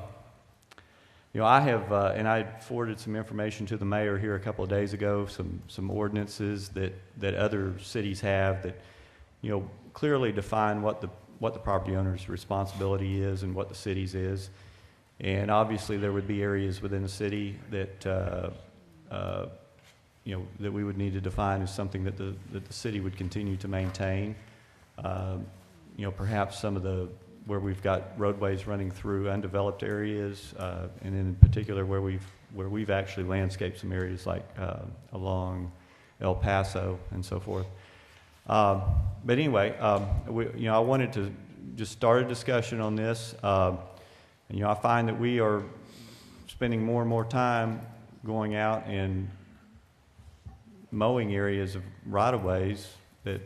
have, and I forwarded some information to the mayor here a couple of days ago, some ordinances that other cities have that, clearly define what the property owner's responsibility is and what the city's is. And obviously there would be areas within the city that, that we would need to define as something that the city would continue to maintain. Perhaps some of where we've got roadways running through undeveloped areas, and in particular where we've actually landscaped some areas like along El Paso and so forth. But anyway, I wanted to just start a discussion on this. I find that we are spending more and more time going out and mowing areas of right-of-ways that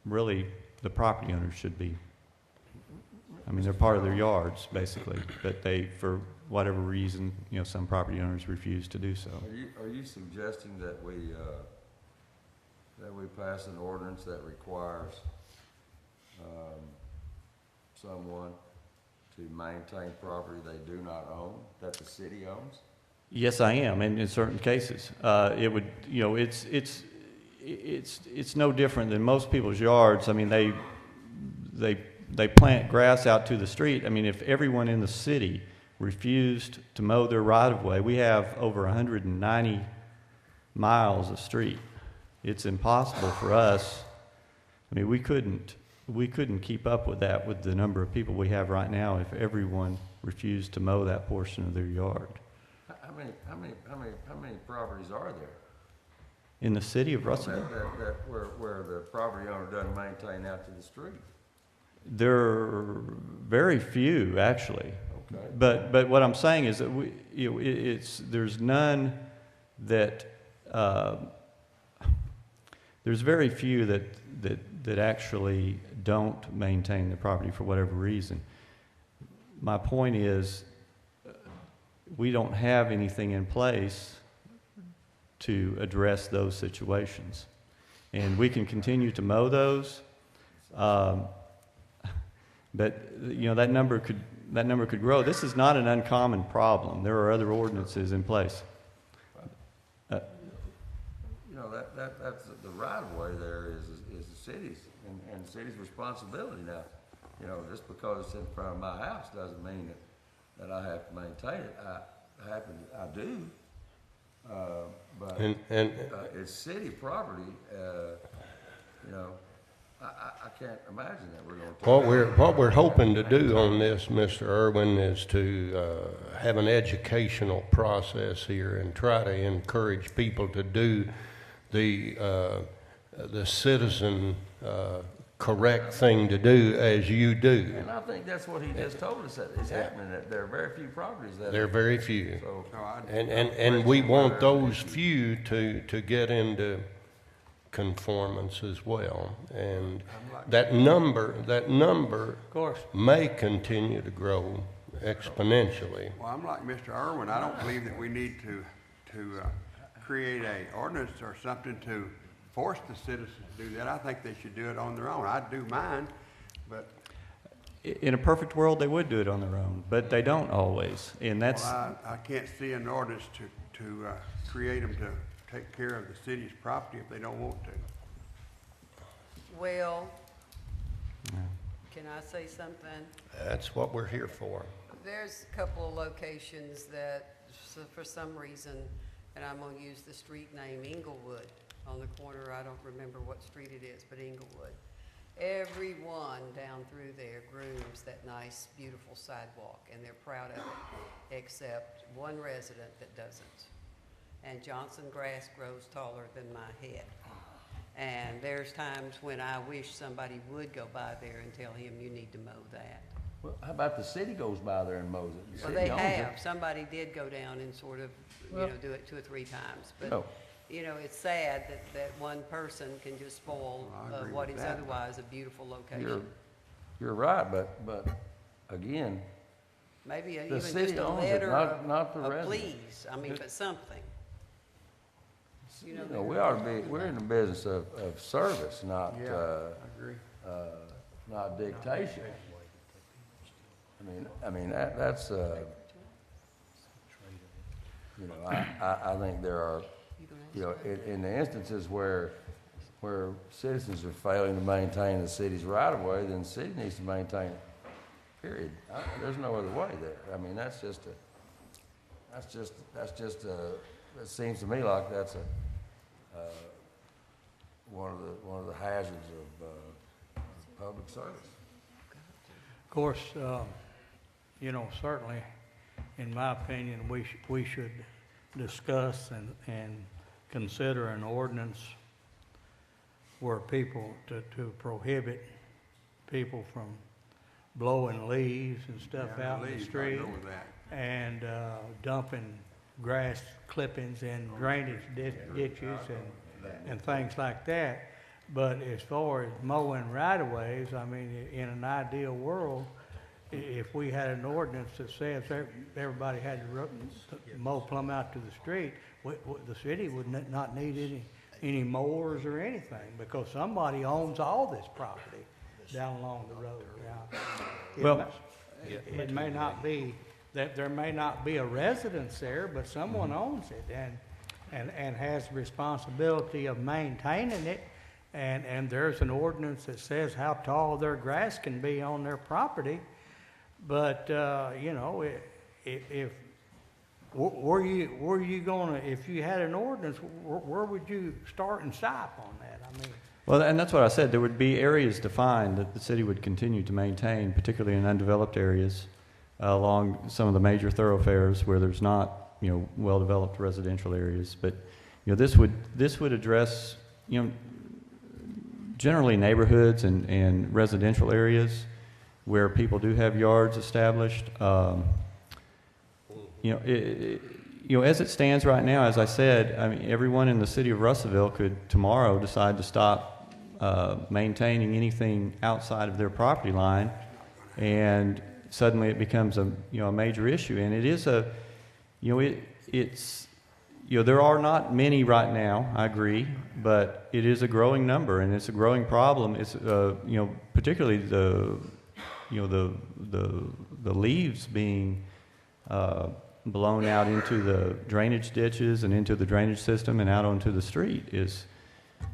really the property owners should be. I mean, they're part of their yards, basically, but they, for whatever reason, you know, some property owners refuse to do so.
Are you suggesting that we pass an ordinance that requires, someone to maintain property they do not own, that the city owns?
Yes, I am, and in certain cases, it would, you know, it's no different than most people's yards. I mean, they plant grass out to the street. I mean, if everyone in the city refused to mow their right-of-way, we have over 190 miles of street. It's impossible for us. I mean, we couldn't keep up with that with the number of people we have right now if everyone refused to mow that portion of their yard.
How many properties are there?
In the city of Russellville?
Where the property owner doesn't maintain out to the street?
There are very few, actually.
Okay.
But what I'm saying is that there's none that there's very few that actually don't maintain the property for whatever reason. My point is, we don't have anything in place to address those situations, and we can continue to mow those. But you know, that number could grow. This is not an uncommon problem. There are other ordinances in place.
You know, that's the right of way there is the city's and the city's responsibility. Now, you know, just because it's in front of my house doesn't mean that I have to maintain it. I do. But it's city property. You know, I can't imagine that we're going to.
What we're hoping to do on this, Mr. Irwin, is to have an educational process here and try to encourage people to do the citizen correct thing to do as you do.
And I think that's what he just told us, that it's happening, that there are very few properties that.
There are very few.
So,
And we want those few to get into conformance as well. And that number
of course,
may continue to grow exponentially.
Well, I'm like Mr. Irwin. I don't believe that we need to create a ordinance or something to force the citizens to do that. I think they should do it on their own. I'd do mine, but.
In a perfect world, they would do it on their own, but they don't always, and that's.
Well, I can't see an ordinance to create them to take care of the city's property if they don't want to.
Well, can I say something?
That's what we're here for.
There's a couple of locations that, for some reason, and I'm going to use the street name Inglewood on the corner. I don't remember what street it is, but Inglewood. Everyone down through there grooms that nice, beautiful sidewalk, and they're proud of it, except one resident that doesn't. And Johnson grass grows taller than my head. And there's times when I wish somebody would go by there and tell him, you need to mow that.
well, how about the city goes by there and mows it? The
Well,
city
they
owns it.
have. Somebody did go down and sort of, do it 2 or 3 times. But,
No.
it's sad that one person can just spoil
Well, I agree
what
with
is
that.
otherwise a beautiful location.
You're right, but again,
Maybe
the
even
city
just a
owns it,
letter
not the
of
resident.
please, but something.
You know, we ought to be, we're in the business of service, not,
Yeah, I agree.
not dictation. I mean, that's, I think there are, in the instances where citizens are failing to maintain the city's right of way, then the city needs to maintain it, period. There's no other way there. I mean, it seems to me like that's one of the hazards of public service.
Of course, certainly, in my opinion, we should discuss and consider an ordinance where people, to prohibit people from blowing leaves and stuff
Yeah,
out in the
leaves, I
street
know with that.
and dumping grass clippings and drainage ditches and things like that. But as far as mowing right-of-ways, I mean, in an ideal world, if we had an ordinance that says everybody had to mow plumb out to the street, the city would not need any mowers or anything, because somebody owns all this property down along the road. Now, it may not be, that there may not be a residence there, but someone owns it and has the responsibility of maintaining it. And there's an ordinance that says how tall their grass can be on their property. But, you know, if you had an ordinance, where would you start and stop on that? I mean.
Well, and that's what I said. There would be areas defined that the city would continue to maintain, particularly in undeveloped areas along some of the major thoroughfares where there's not, you know, well-developed residential areas. But, you know, this would address, you know, generally neighborhoods and residential areas where people do have yards established. You know, as it stands right now, as I said, I mean, everyone in the city of Russellville could tomorrow decide to stop maintaining anything outside of their property line, and suddenly it becomes a major issue. And it is it's there are not many right now, I agree, but it is a growing number and it's a growing problem. It's particularly the leaves being blown out into the drainage ditches and into the drainage system and out onto the street is,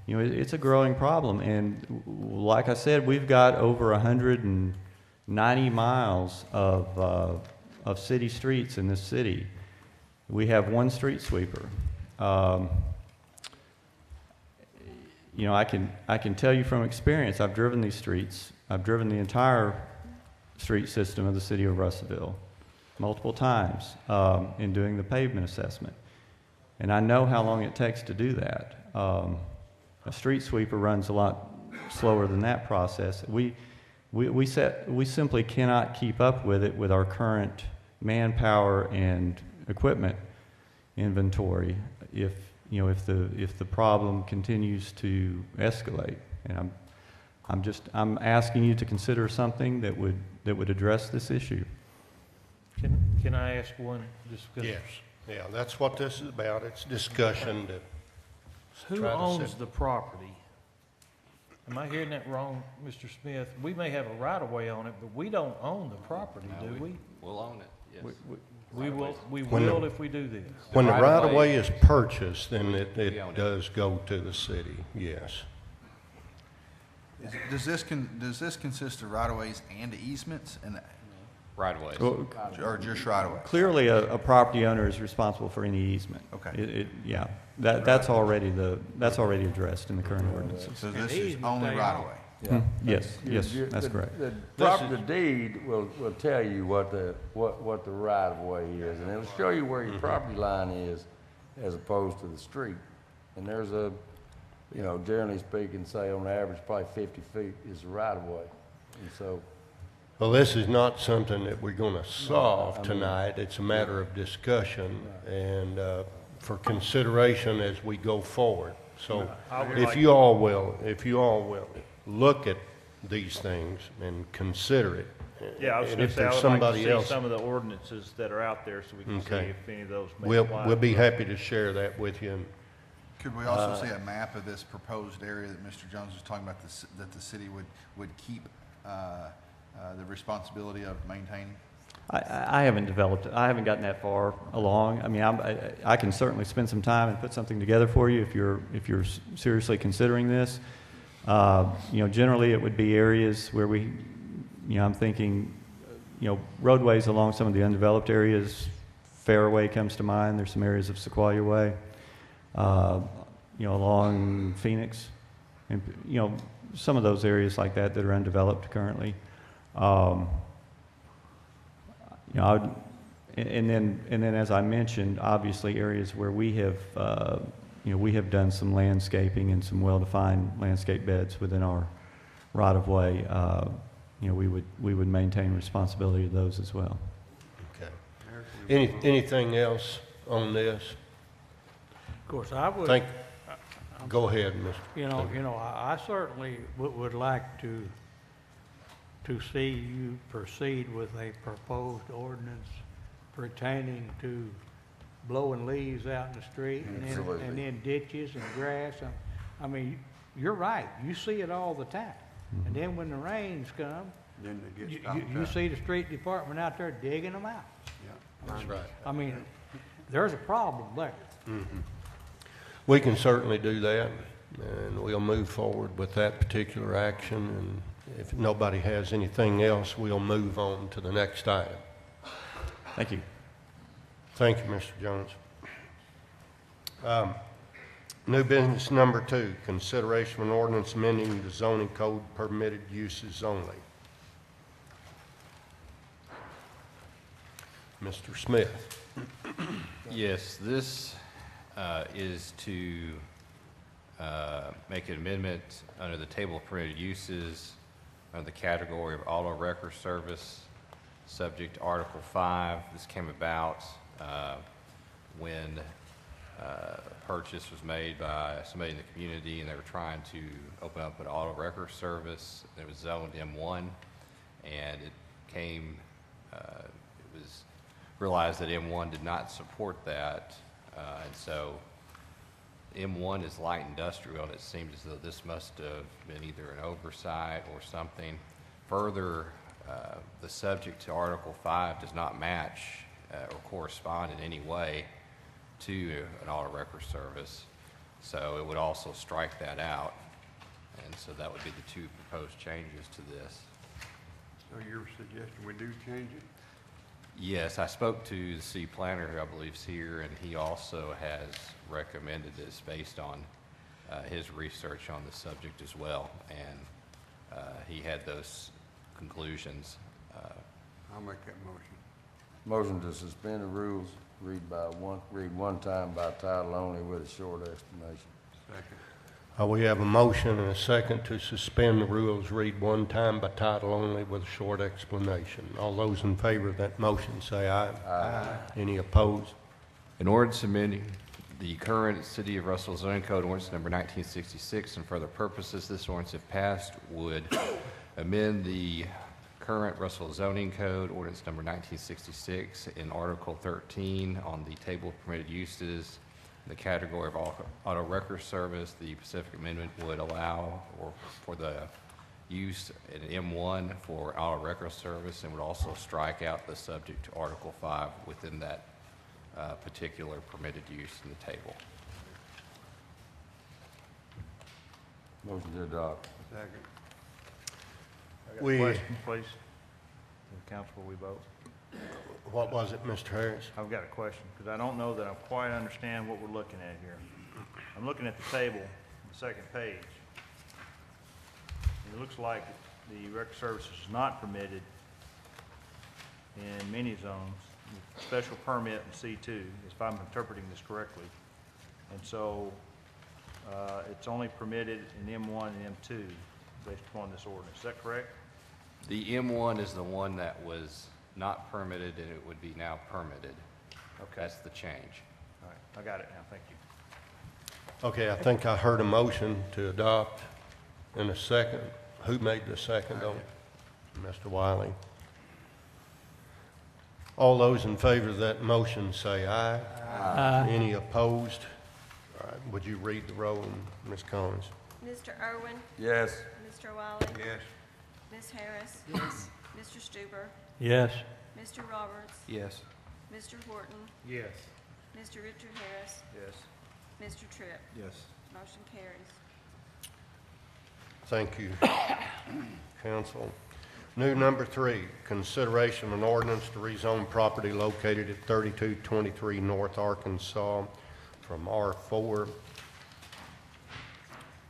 it's a growing problem. And like I said, we've got over 190 miles of city streets in this city. We have one street sweeper. I can tell you from experience, I've driven these streets. I've driven the entire street system of the city of Russellville multiple times in doing the pavement assessment. And I know how long it takes to do that. A street sweeper runs a lot slower than that process. We simply cannot keep up with it with our current manpower and equipment inventory if the problem continues to escalate. And I'm asking you to consider something that would address this issue.
Can I ask one?
Yes. Yeah, that's what this is about. It's discussion to
Who owns the property? Am I hearing that wrong, Mr. Smith? We may have a right-of-way on it, but we don't own the property, do we?
We'll own it, yes.
We will if we do this.
When the right-of-way is purchased, then it does go to the city, yes.
Does this consist of right-of-ways and easements and
Right-of-ways.
or just right-of-ways?
Clearly, a property owner is responsible for any easement.
Okay.
That's already addressed in the current ordinances.
So this is only right-of-way?
Yeah.
Yes, that's correct.
The deed will tell you what the right-of-way is, and it'll show you where your property line is as opposed to the street. And there's generally speaking, say on average, probably 50 feet is the right-of-way. And so.
Well, this is not something that we're going to solve tonight. It's a matter of discussion and for consideration as we go forward. So if you all will look at these things and consider it.
Yeah, I was going to say, I would like to see some of the ordinances that are out there so we can see if any of those may apply.
We'll be happy to share that with you.
Could we also see a map of this proposed area that Mr. Jones was talking about, that the city would keep the responsibility of maintaining?
I haven't developed it. I haven't gotten that far along. I mean, I can certainly spend some time and put something together for you if you're seriously considering this. Generally it would be areas where I'm thinking, roadways along some of the undeveloped areas. Fairway comes to mind. There's some areas of Sequoia Way, along Phoenix, and some of those areas like that are undeveloped currently. And then as I mentioned, obviously areas where we have done some landscaping and some well-defined landscape beds within our right-of-way. We would maintain responsibility of those as well.
Okay. Anything else on this?
Of course, I would.
Think, go ahead, Mr.
You know, I certainly would like to see you proceed with a proposed ordinance pertaining to blowing leaves out in the street
Absolutely.
and then ditches and grass. I mean, you're right. You see it all the time. And then when the rains come,
Then they get
you
stopped up.
see the street department out there digging them out.
Yeah.
That's right.
I mean, there's a problem there.
We can certainly do that, and we'll move forward with that particular action, and if nobody has anything else, we'll move on to the next item.
Thank you.
Thank you, Mr. Jones. New business number 2, consideration of an ordinance amending the zoning code permitted uses only. Mr. Smith.
Yes, this is to make an amendment under the table of permitted uses under the category of auto record service, subject to Article 5. This came about when a purchase was made by somebody in the community, and they were trying to open up an auto record service. It was zoned M1, and it came, it was realized that M1 did not support that, and so M1 is light industrial, and it seemed as though this must have been either an oversight or something. Further, the subject to Article 5 does not match or correspond in any way to an auto record service, so it would also strike that out, and so that would be the 2 proposed changes to this.
So you're suggesting we do change it?
Yes, I spoke to the city planner, who I believe is here, and he also has recommended this based on his research on the subject as well, and he had those conclusions.
I'll make that motion.
Motion to suspend the rules, read one time by title only with a short explanation.
Second.
We have a motion and a second to suspend the rules, read one time by title only with a short explanation. All those in favor of that motion say aye.
Aye.
Any opposed?
An ordinance amending the current City of Russellville zoning code, ordinance number 1966, and for other purposes, this ordinance, if passed, would amend the current Russellville zoning code, ordinance number 1966, in Article 13 on the table of permitted uses, in the category of auto record service. The Pacific Amendment would allow for the use in M1 for auto record service, and would also strike out the subject to Article 5 within that particular permitted use in the table.
Motion to adopt.
Second.
Question, please, the council, before we vote.
What was it, Mr. Harris?
I've got a question, because I don't know that I quite understand what we're looking at here. I'm looking at the table, the second page. It looks like the record service is not permitted in many zones, special permit in C2, if I'm interpreting this correctly. And so it's only permitted in M1 and M2 based upon this ordinance. Is that correct?
The M1 is the one that was not permitted, and it would be now permitted. Okay. That's the change.
All right, I got it now, thank you.
Okay, I think I heard a motion to adopt in a second. Who made the second on it? Mr. Wiley. All those in favor of that motion say aye.
Aye.
Any opposed? All right, would you read the roll, Ms. Collins?
Mr. Irwin?
Yes.
Mr. Wiley?
Yes.
Ms. Harris? Yes. Mr. Stuber?
Yes.
Mr. Roberts?
Yes.
Mr. Horton?
Yes.
Mr. Richard Harris?
Yes.
Mr. Tripp?
Yes.
Motion carries.
Thank you, council. New number 3, consideration of an ordinance to rezone property located at 3223 North Arkansas from R4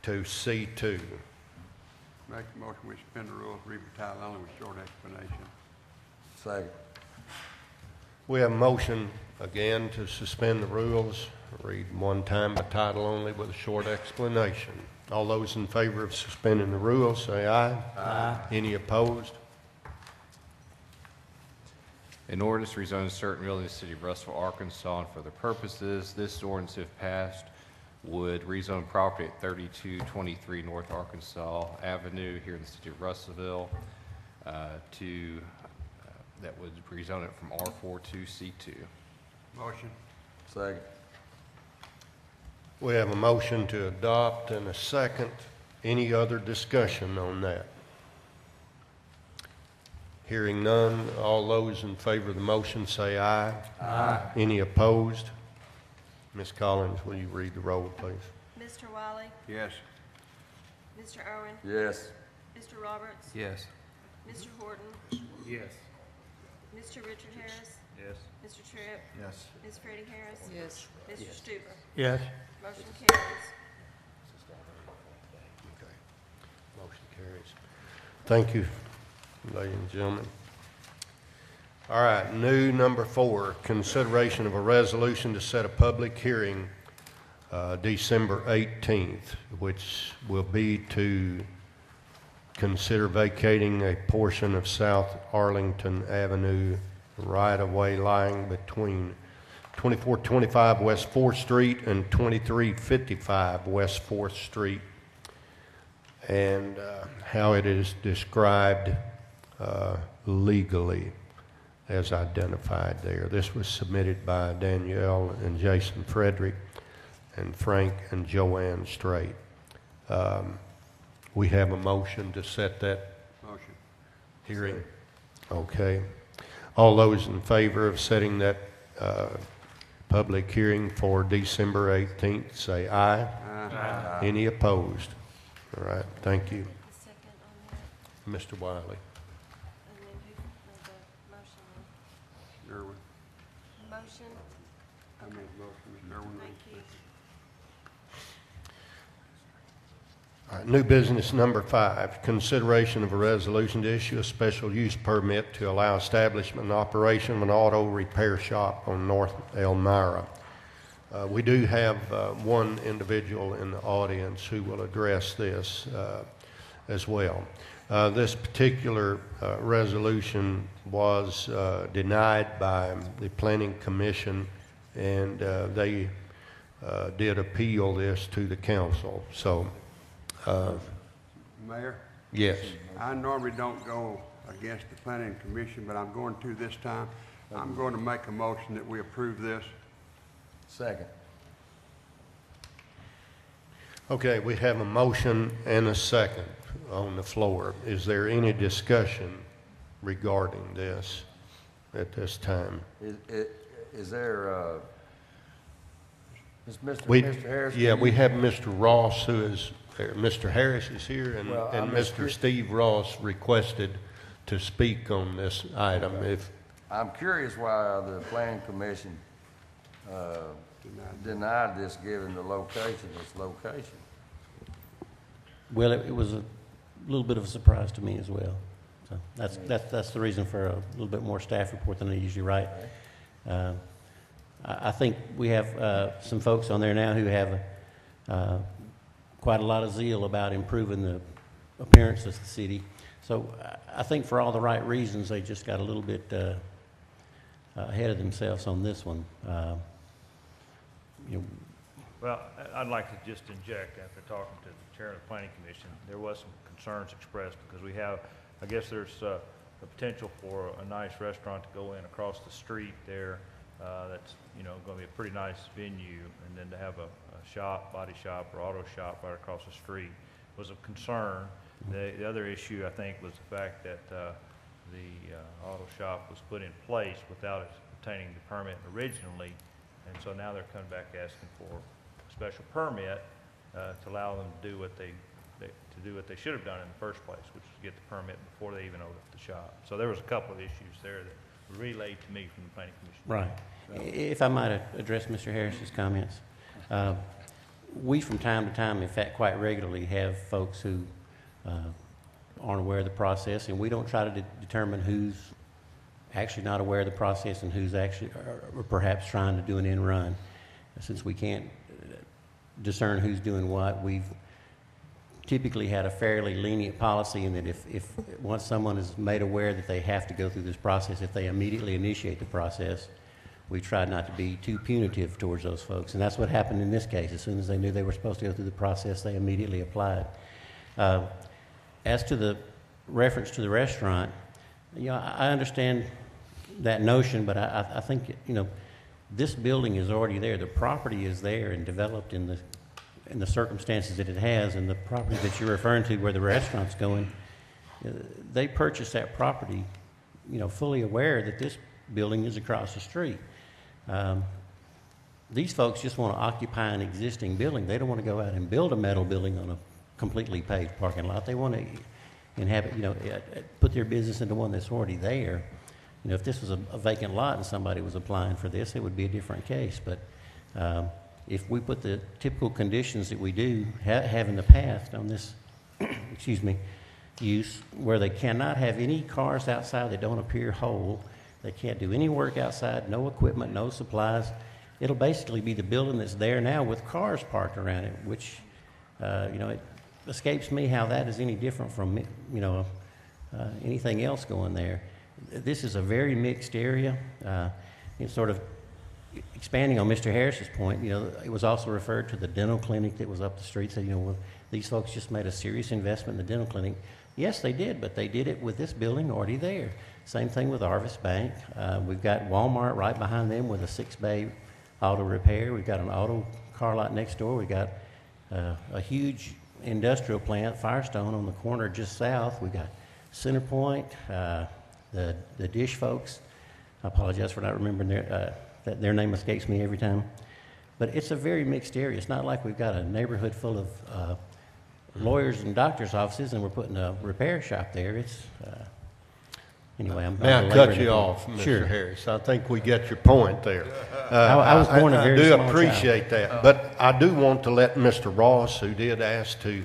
to C2.
Make the motion, we suspend the rules, read by title only with short explanation.
Second.
We have a motion again to suspend the rules, read one time by title only with a short explanation. All those in favor of suspending the rules say aye.
Aye.
Any opposed?
An ordinance rezoning certain real in the city of Russellville, Arkansas, and for the purposes, this ordinance, if passed, would rezone property at 3223 North Arkansas Avenue here in the city of Russellville that would rezone it from R4 to C2.
Motion.
Second.
We have a motion to adopt and a second. Any other discussion on that? Hearing none, all those in favor of the motion say aye.
Aye.
Any opposed? Ms. Collins, will you read the roll, please?
Mr. Wiley?
Yes.
Mr. Irwin?
Yes.
Mr. Roberts?
Yes.
Mr. Horton?
Yes.
Mr. Richard Harris?
Yes.
Mr. Tripp?
Yes.
Ms. Freddie Harris?
Yes.
Mr. Stuber?
Yes.
Motion carries.
Okay. Motion carries. Thank you, ladies and gentlemen. All right, new number 4, consideration of a resolution to set a public hearing December 18th, which will be to consider vacating a portion of South Arlington Avenue right-of-way lying between 2425 West 4th Street and 2355 West 4th Street, and how it is described legally as identified there. This was submitted by Danielle and Jason Frederick and Frank and Joanne Strait. We have a motion to set that
Motion.
hearing. Okay. All those in favor of setting that public hearing for December 18th, say aye.
Aye.
Any opposed? All right, thank you.
The second on that,
Mr. Wiley.
and then who, the motion,
Irwin.
motion,
I made the motion. Irwin made
thank
the
you.
All right, new business number 5, consideration of a resolution to issue a special use permit to allow establishment and operation of an auto repair shop on North Elmira. We do have one individual in the audience who will address this as well. This particular resolution was denied by the Planning Commission, and they did appeal this to the council. So,
Mayor,
yes.
I normally don't go against the planning commission, but I'm going to this time. I'm going to make a motion that we approve this.
Second.
Okay, we have a motion and a second on the floor. Is there any discussion regarding this at this time?
Is there, is
Mr.
Harris?
Yeah,
can
we
you-
have Mr. Ross who is there. Mr. Harris is here, and,
Well,
and
I'm just
Mr. Steve Ross requested to speak on this item. If
I'm curious why the planning commission denied this, given the location, its location.
Well, it was a little bit of a surprise to me as well. So that's the reason for a little bit more staff report than I usually write. I think we have some folks on there now who have quite a lot of zeal about improving the appearance of the city. So I think for all the right reasons, they just got a little bit ahead of themselves on this one. You know,
Well, I'd like to just inject, after talking to the chair of the planning commission, there was some concerns expressed because we have, I guess there's a potential for a nice restaurant to go in across the street there. That's, you know, going to be a pretty nice venue, and then to have a shop, body shop or auto shop right across the street was of concern. The other issue, I think, was the fact that the auto shop was put in place without it obtaining the permit originally, and so now they're coming back asking for a special permit to allow them to do what they should have done in the first place, which was get the permit before they even opened up the shop. So there was a couple of issues there that were relayed to me from the planning commission.
right. If I might address Mr. Harris's comments. We, from time to time, in fact, quite regularly, have folks who aren't aware of the process, and we don't try to determine who's actually not aware of the process and who's actually, or perhaps trying to do an end run. Since we can't discern who's doing what, we've typically had a fairly lenient policy in that if once someone is made aware that they have to go through this process, if they immediately initiate the process, we tried not to be too punitive towards those folks. And that's what happened in this case. As soon as they knew they were supposed to go through the process, they immediately applied. As to the reference to the restaurant, I understand that notion, but I think, this building is already there. The property is there and developed in the circumstances that it has, and the property that you're referring to where the restaurant's going, they purchased that property, fully aware that this building is across the street. These folks just want to occupy an existing building. They don't want to go out and build a metal building on a completely paved parking lot. They want to inhabit, put their business into one that's already there. If this was a vacant lot and somebody was applying for this, it would be a different case. But if we put the typical conditions that we do have in the past on this, use, where they cannot have any cars outside that don't appear whole, they can't do any work outside, no equipment, no supplies. It'll basically be the building that's there now with cars parked around it, which, it escapes me how that is any different from, anything else going there. This is a very mixed area. Sort of expanding on Mr. Harris's point, it was also referred to the dental clinic that was up the street. Said, these folks just made a serious investment in the dental clinic. Yes, they did, but they did it with this building already there. Same thing with Arvis Bank. We've got Walmart right behind them with a 6-bay auto repair. We've got an auto car lot next door. We've got a huge industrial plant, Firestone, on the corner just south. We've got Centerpoint, the Dish folks. I apologize for not remembering their name escapes me every time. But it's a very mixed area. It's not like we've got a neighborhood full of lawyers and doctors' offices and we're putting a repair shop there. It's anyway.
May I cut you off, Mr. Harris? I think we get your point there.
I was born a very
I do
small
appreciate that, but I do want to let Mr. Ross, who did ask to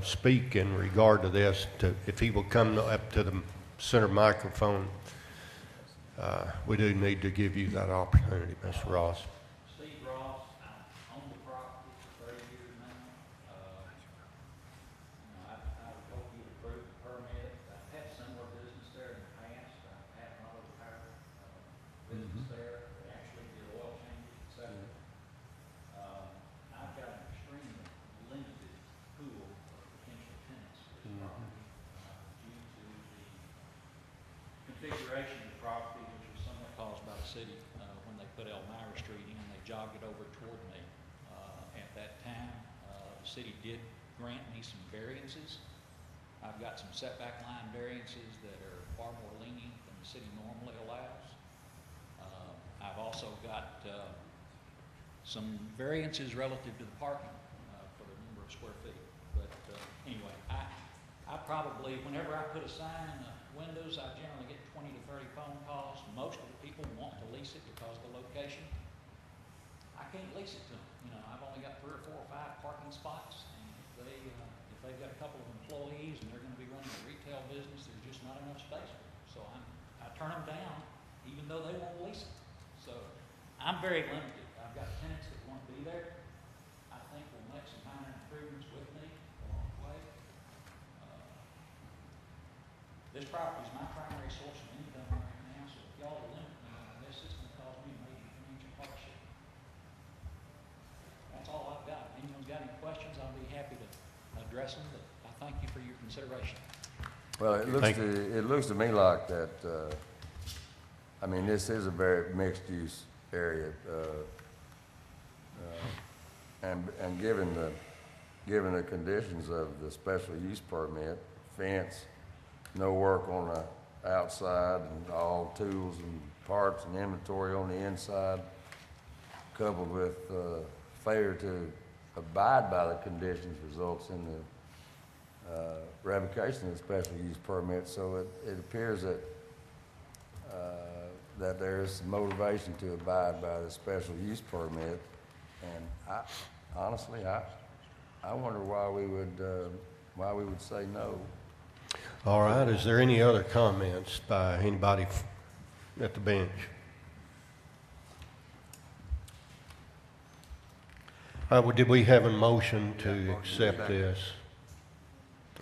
speak in regard to this, if he will come up to the center microphone. We do need to give you that opportunity, Mr. Ross.
Steve Ross, I own the property for 30 years now. I've hoped you approve the permit. I've had similar business there in the past. I've had an auto repair business there. They actually did oil changes, etc. I've got an extremely limited pool of potential tenants for this property due to the configuration of the property, which was somewhat caused by the city when they put Elmira Street in. They jogged it over toward me. At that time, the city did grant me some variances. I've got some setback line variances that are far more lenient than the city normally allows. I've also got some variances relative to the parking for the number of square feet. But anyway, I probably, whenever I put a sign in the windows, I generally get 20 to 30 phone calls. Most of the people want to lease it because of the location. I can't lease it to them. I've only got 3 or 4 or 5 parking spots, and if they've got a couple of employees and they're going to be running a retail business, there's just not enough space for them. So I turn them down, even though they won't lease it. So I'm very limited. I've got tenants that want to be there. I think we'll make some minor improvements with me along the way. This property is my primary source of income right now, so if y'all will limit me on this, it's going to cause me a major financial hardship. That's all I've got. If anyone's got any questions, I'll be happy to address them, but I thank you for your consideration.
Well, it looks to me like that, this is a very mixed-use area. And given the conditions of the special use permit, fence, no work on the outside, and all tools and parts and inventory on the inside, coupled with failure to abide by the conditions, results in the revocation of the special use permit. So it appears that that there is some motivation to abide by the special use permit, and honestly, I wonder why we would say no.
All right, is there any other comments by anybody at the bench? Did we have a motion to accept this?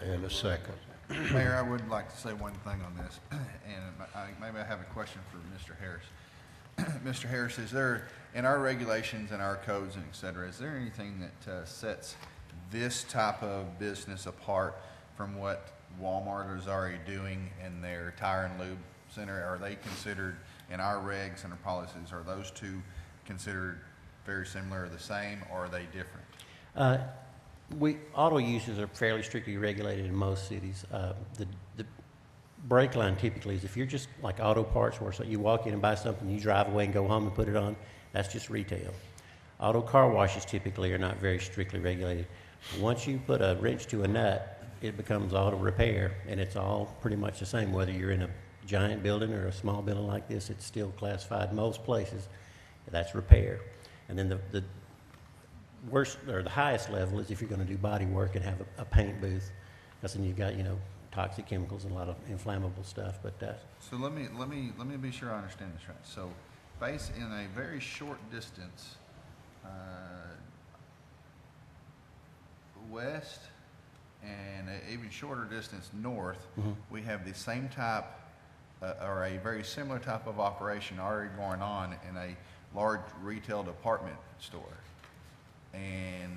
And a second.
Mayor, I would like to say one thing on this, and maybe I have a question for Mr. Harris. Mr. Harris, is there, in our regulations and our codes and et cetera, is there anything that sets this type of business apart from what Walmart is already doing in their tire and lube center? Are they considered, in our regs and our policies, are those two considered very similar or the same, or are they different?
Auto uses are fairly strictly regulated in most cities. The break line typically is if you're just like auto parts where so you walk in and buy something, you drive away and go home and put it on, that's just retail. Auto car washes typically are not very strictly regulated. Once you put a wrench to a nut, it becomes auto repair, and it's all pretty much the same. Whether you're in a giant building or a small building like this, it's still classified most places. That's repair. And then the worst or the highest level is if you're going to do body work and have a paint booth, because then you've got, you know, toxic chemicals and a lot of inflammable stuff. But
so let me be sure I understand this right. So, based in a very short distance west and an even shorter distance north, we have the same type or a very similar type of operation already going on in a large retail department store, and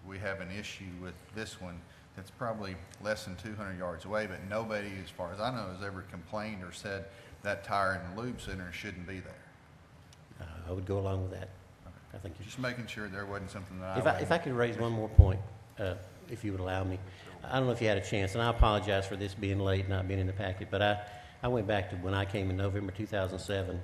we have an issue with this one that's probably less than 200 yards away, but nobody, as far as I know, has ever complained or said that tire and lube center shouldn't be there.
I would go along with that. I think
just making sure there wasn't something that
if I could raise one more point, if you would allow me. I don't know if you had a chance, and I apologize for this being late, not being in the packet, but I went back to when I came in November 2007.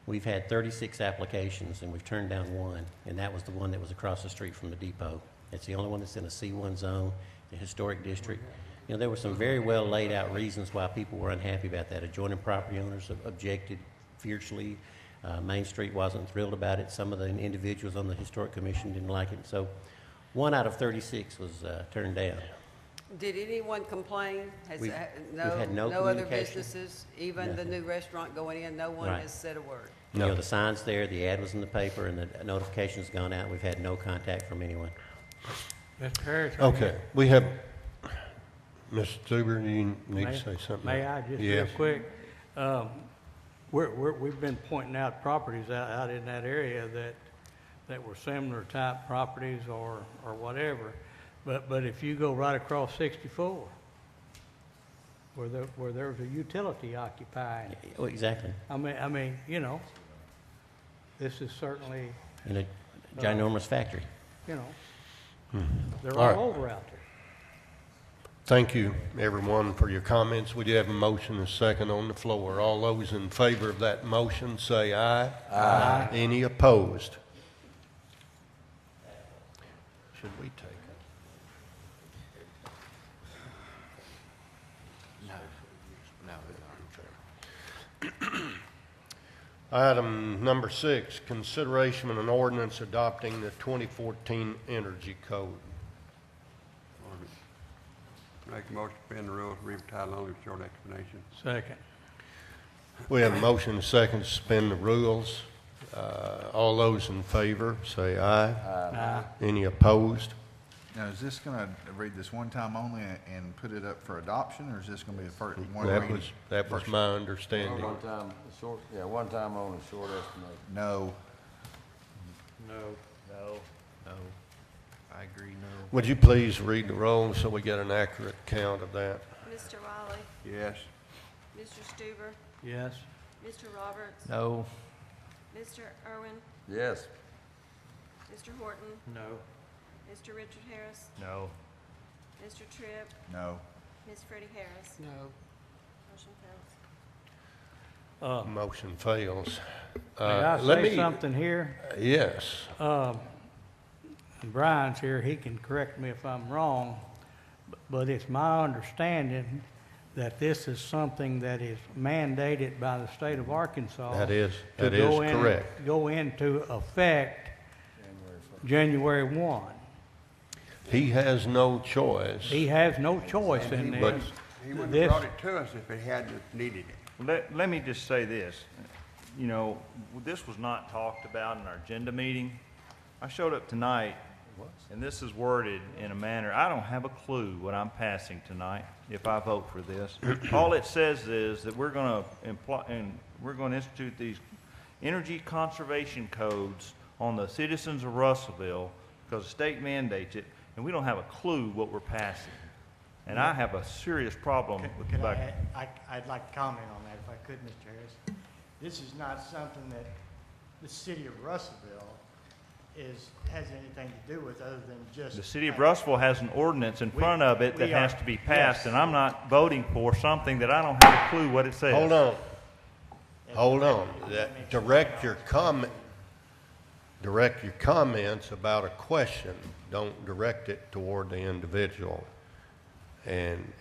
We've had 36 applications, and we've turned down one, and that was the one that was across the street from the depot. It's the only one that's in a C1 zone, the historic district. You know, there were some very well laid out reasons why people were unhappy about that. Adjoining property owners objected fiercely. Main Street wasn't thrilled about it. Some of the individuals on the Historic Commission didn't like it. So 1 out of 36 was turned down.
Did anyone complain?
We've had no
other
communication.
businesses, even the new restaurant going in, no one has said a word?
No. You know, the sign's there, the ad was in the paper, and the notification's gone out. We've had no contact from anyone.
Mr. Harris.
Okay, we have, Mr. Zuber, you need to say something?
May I just real
Yes.
quick? We've been pointing out properties out in that area that were similar type properties or whatever. But if you go right across 64, where there was a utility occupying.
Oh, exactly.
I mean, you know, this is certainly.
In a ginormous factory.
You know, they're
All right.
all over out there.
Thank you, everyone, for your comments. We do have a motion and a second on the floor. All those in favor of that motion say aye. Aye. Any opposed? Should we take it? No. Item number 6, consideration of an ordinance adopting the 2014 Energy Code.
Make a motion to suspend the rules, read by title only, with short explanation.
Second.
We have a motion and a second to suspend the rules. All those in favor, say aye.
Aye.
Any opposed?
Now, is this going to read this one time only and put it up for adoption, or is this going to be a first one reading?
That was my understanding.
One time, one time only, short estimate.
No.
No.
I agree, no.
Would you please read the roll so we get an accurate count of that?
Mr. Riley?
Yes.
Mr. Stuber?
Yes.
Mr. Roberts?
No.
Mr. Irwin?
Yes.
Mr. Horton?
No.
Mr. Richard Harris?
No.
Mr. Tripp?
No.
Ms. Freddie Harris?
No.
Motion fails.
Motion fails.
May I
let
say
me-
something here?
Yes.
Brian's here, he can correct me if I'm wrong, but it's my understanding that this is something that is mandated by the state of Arkansas.
That is correct.
Go into effect January 1.
He has no choice.
He has no choice in
But-
this.
He wouldn't
This-
have brought it to us if he hadn't needed it.
Let me just say this. You know, this was not talked about in our agenda meeting. I showed up tonight and this is worded in a manner, I don't have a clue what I'm passing tonight if I vote for this. All it says is that we're going to institute these energy conservation codes on the citizens of Russellville because the state mandates it, and we don't have a clue what we're passing. And I have a serious problem with the fact.
I'd like to comment on that if I could, Mr. Harris. This is not something that the city of Russellville has anything to do with other than just.
The city of Russellville has an ordinance in front of it that has to be passed, and I'm not voting for something that I don't have a clue what it says.
Hold on. Direct your comments about a question. Don't direct it toward the individual. And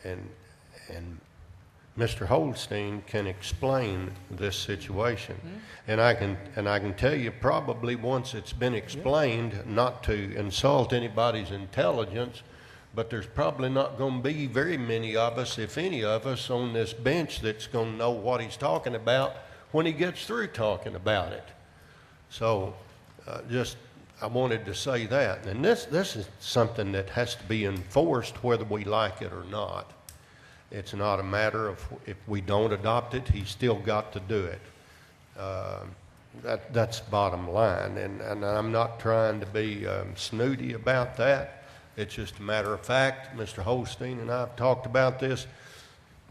Mr. Holstein can explain this situation. And I can tell you probably once it's been explained, not to insult anybody's intelligence, but there's probably not going to be very many of us, if any of us, on this bench that's going to know what he's talking about when he gets through talking about it. So I wanted to say that. And this is something that has to be enforced whether we like it or not. It's not a matter of if we don't adopt it, he's still got to do it. That's bottom line. And I'm not trying to be snooty about that. It's just a matter of fact. Mr. Holstein and I have talked about this.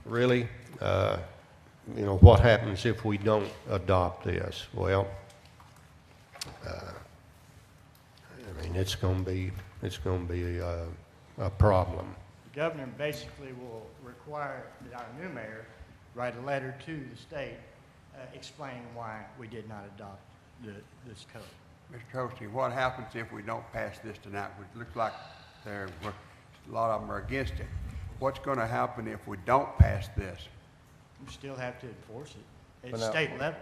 Really, what happens if we don't adopt this? Well, it's going to be a problem.
The governor basically will require that our new mayor write a letter to the state explaining why we did not adopt this code.
Mr. Holstein, what happens if we don't pass this tonight? It looks like a lot of them are against it. What's going to happen if we don't pass this?
We still have to enforce it at state level.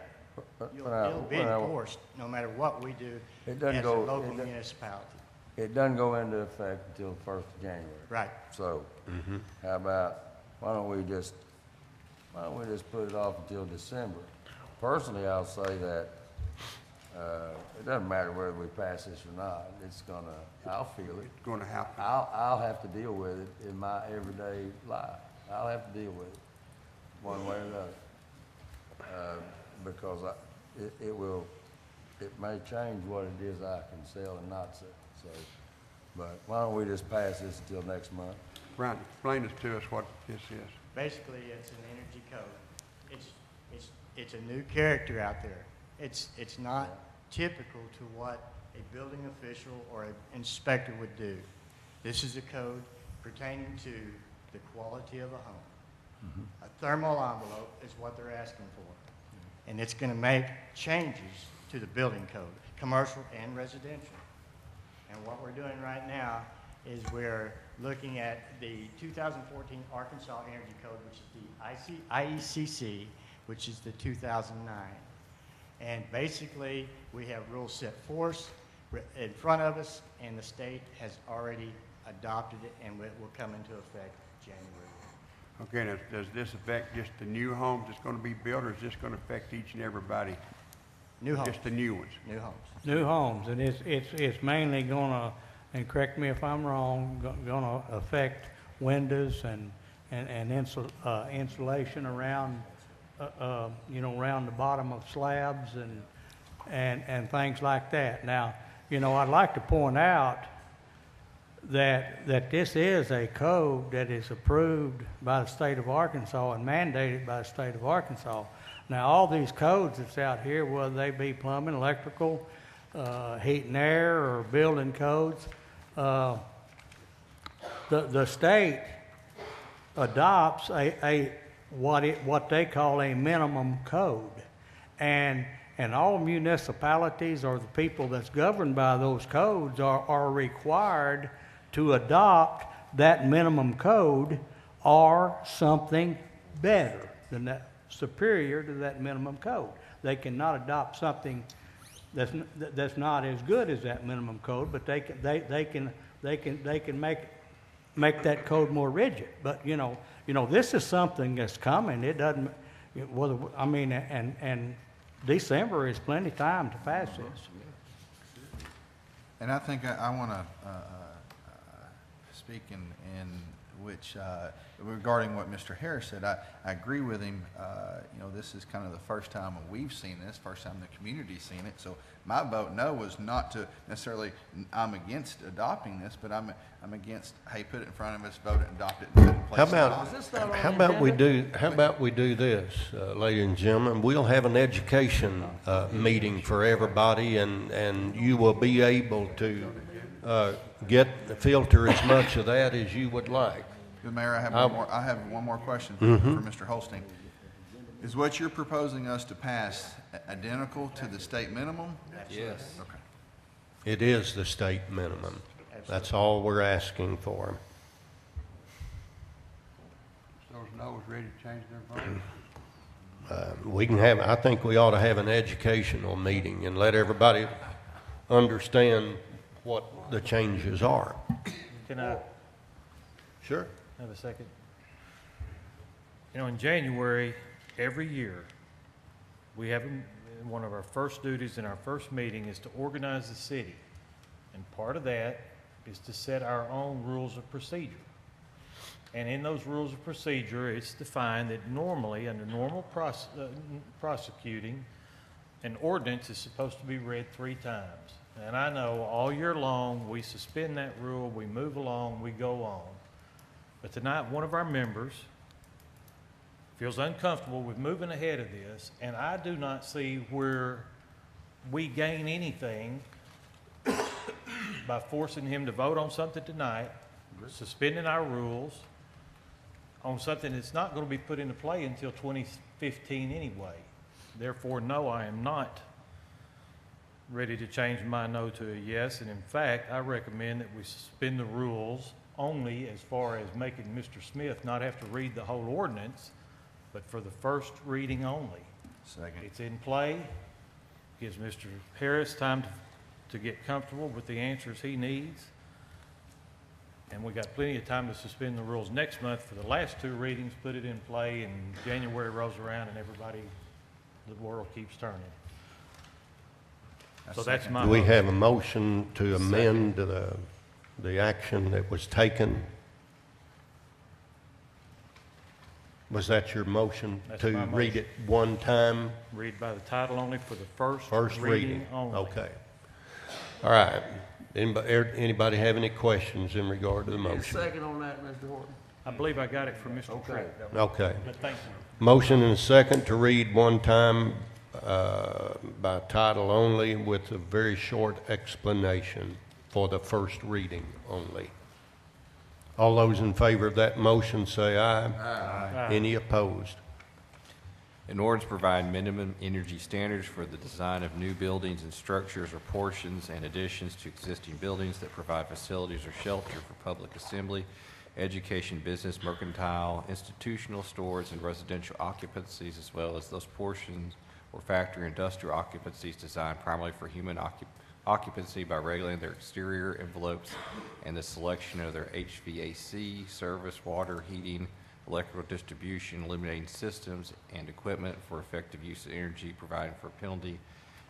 It'll be enforced no matter what we do as a local municipality.
It doesn't go into effect until the 1st of January.
Right.
So, how about, why don't we just put it off until December? Personally, I'll say that it doesn't matter whether we pass this or not. I'll feel it.
It's going to happen.
I'll have to deal with it in my everyday life. I'll have to deal with it one way or the other. Because it may change what it is I can sell and not sell. So, but why don't we just pass this until next month?
Brian, explain this to us what this is.
Basically, it's an energy code. It's a new character out there. It's not typical to what a building official or an inspector would do. This is a code pertaining to the quality of a home. A thermal envelope is what they're asking for. And it's going to make changes to the building code, commercial and residential. And what we're doing right now is we're looking at the 2014 Arkansas Energy Code, which is the IECC, which is the 2009. And basically, we have rules set forth in front of us, and the state has already adopted it, and it will come into effect January.
Okay, now, does this affect just the new homes that's going to be built, or is this going to affect each and everybody?
New homes.
Just the new ones?
New homes.
New homes, and it's mainly gonna, and correct me if I'm wrong, gonna affect windows and insulation around, around the bottom of slabs and things like that. Now, I'd like to point out that this is a code that is approved by the state of Arkansas and mandated by the state of Arkansas. Now, all these codes that's out here, whether they be plumbing, electrical, heat and air, or building codes, the state adopts what they call a minimum code, and all municipalities or the people that's governed by those codes are required to adopt that minimum code or something better than that, superior to that minimum code. They cannot adopt something that's not as good as that minimum code, but they can make that code more rigid. But this is something that's coming. It doesn't. And December is plenty of time to pass this.
And I think I want to speak in which, regarding what Mr. Harris said, I agree with him. This is kind of the first time we've seen this, first time the community's seen it. So my vote no was not to necessarily, I'm against adopting this, but I'm against, hey, put it in front of us, vote it, adopt it, and put it in place.
How about we do this, ladies and gentlemen? We'll have an education meeting for everybody, and you will be able to filter as much of that as you would like.
Mayor, I have one more question for Mr. Holstein. Is what you're proposing us to pass identical to the state minimum?
Yes.
Okay.
It is the state minimum. That's all we're asking for.
Those no's ready to change their vote?
I think we ought to have an educational meeting and let everybody understand what the changes are.
Can I
Sure.
have a second? In January, every year, we have one of our first duties in our first meeting is to organize the city. And part of that is to set our own rules of procedure. And in those rules of procedure, it's defined that normally, under normal prosecuting, an ordinance is supposed to be read 3 times. And I know all year long, we suspend that rule, we move along, we go on. But tonight, one of our members feels uncomfortable with moving ahead of this, and I do not see where we gain anything by forcing him to vote on something tonight, suspending our rules on something that's not going to be put into play until 2015 anyway. Therefore, no, I am not ready to change my no to a yes, and in fact, I recommend that we suspend the rules only as far as making Mr. Smith not have to read the whole ordinance, but for the first reading only.
Second.
It's in play, gives Mr. Harris time to get comfortable with the answers he needs, and we got plenty of time to suspend the rules next month for the last 2 readings, put it in play, and January rolls around and the world keeps turning. So that's my
Do we
motion.
have a motion to amend the action that was taken? Was that your motion?
That's
To
my
read
motion.
it one time?
Read by the title only for the first
Reading
only.
Okay. All right. Anybody have any questions in regard to the motion?
Second on that, Mr. Horton.
I believe I got it from Mr. Tripp.
Okay.
But thank you.
Motion and a second to read one time by title only with a very short explanation for the first reading only. All those in favor of that motion say aye.
Aye.
Any opposed?
An ordinance provide minimum energy standards for the design of new buildings and structures or portions and additions to existing buildings that provide facilities or shelter for public assembly, education, business, mercantile, institutional stores, and residential occupancies, as well as those portions or factory industrial occupancies designed primarily for human occupancy by regulating their exterior envelopes and the selection of their HVAC, service, water, heating, electrical distribution, illuminating systems, and equipment for effective use of energy, providing for penalty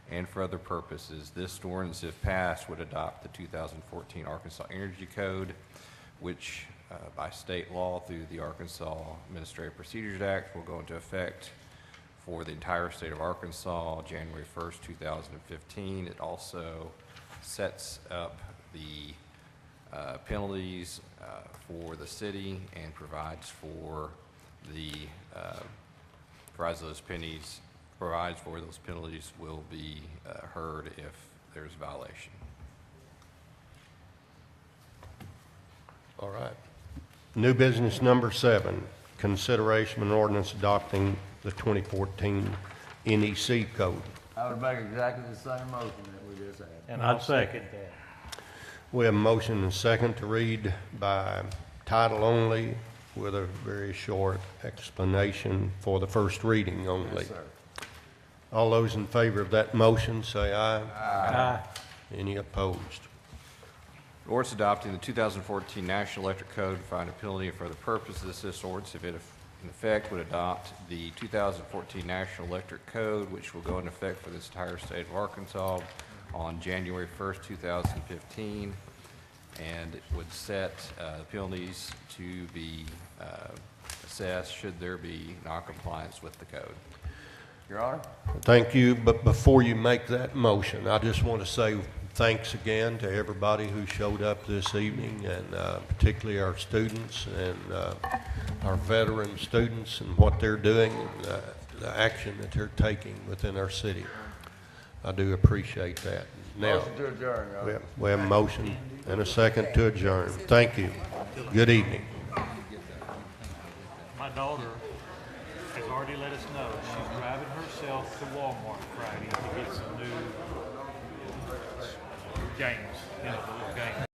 and for other purposes. This ordinance, if passed, would adopt the 2014 Arkansas Energy Code, which by state law through the Arkansas Administrative Procedures Act will go into effect for the entire state of Arkansas, January 1st, 2015. It also sets up the penalties for the city and provides for those penalties will be heard if there's a violation.
All right. New business number 7, consideration of an ordinance adopting the 2014 NEC code.
I would make exactly the same motion that we just had.
And I'll second that.
We have a motion and a second to read by title only with a very short explanation for the first reading only.
Yes, sir.
All those in favor of that motion say aye.
Aye.
Any opposed?
Ordinance adopting the 2014 National Electric Code providing a penalty for the purposes. This ordinance, if it in effect, would adopt the 2014 National Electric Code, which will go into effect for this entire state of Arkansas, on January 1st, 2015, and it would set penalties to be assessed should there be noncompliance with the code.
Your Honor?
Thank you, but before you make that motion, I just want to say thanks again to everybody who showed up this evening, and particularly our students and our veteran students and what they're doing, and the action that they're taking within our city. I do appreciate that. Now,
Motion to adjourn, Your Honor.
we have a motion and a second to adjourn. Thank you. Good evening.
My daughter has already let us know she's driving herself to Walmart Friday to get some new games, the little games.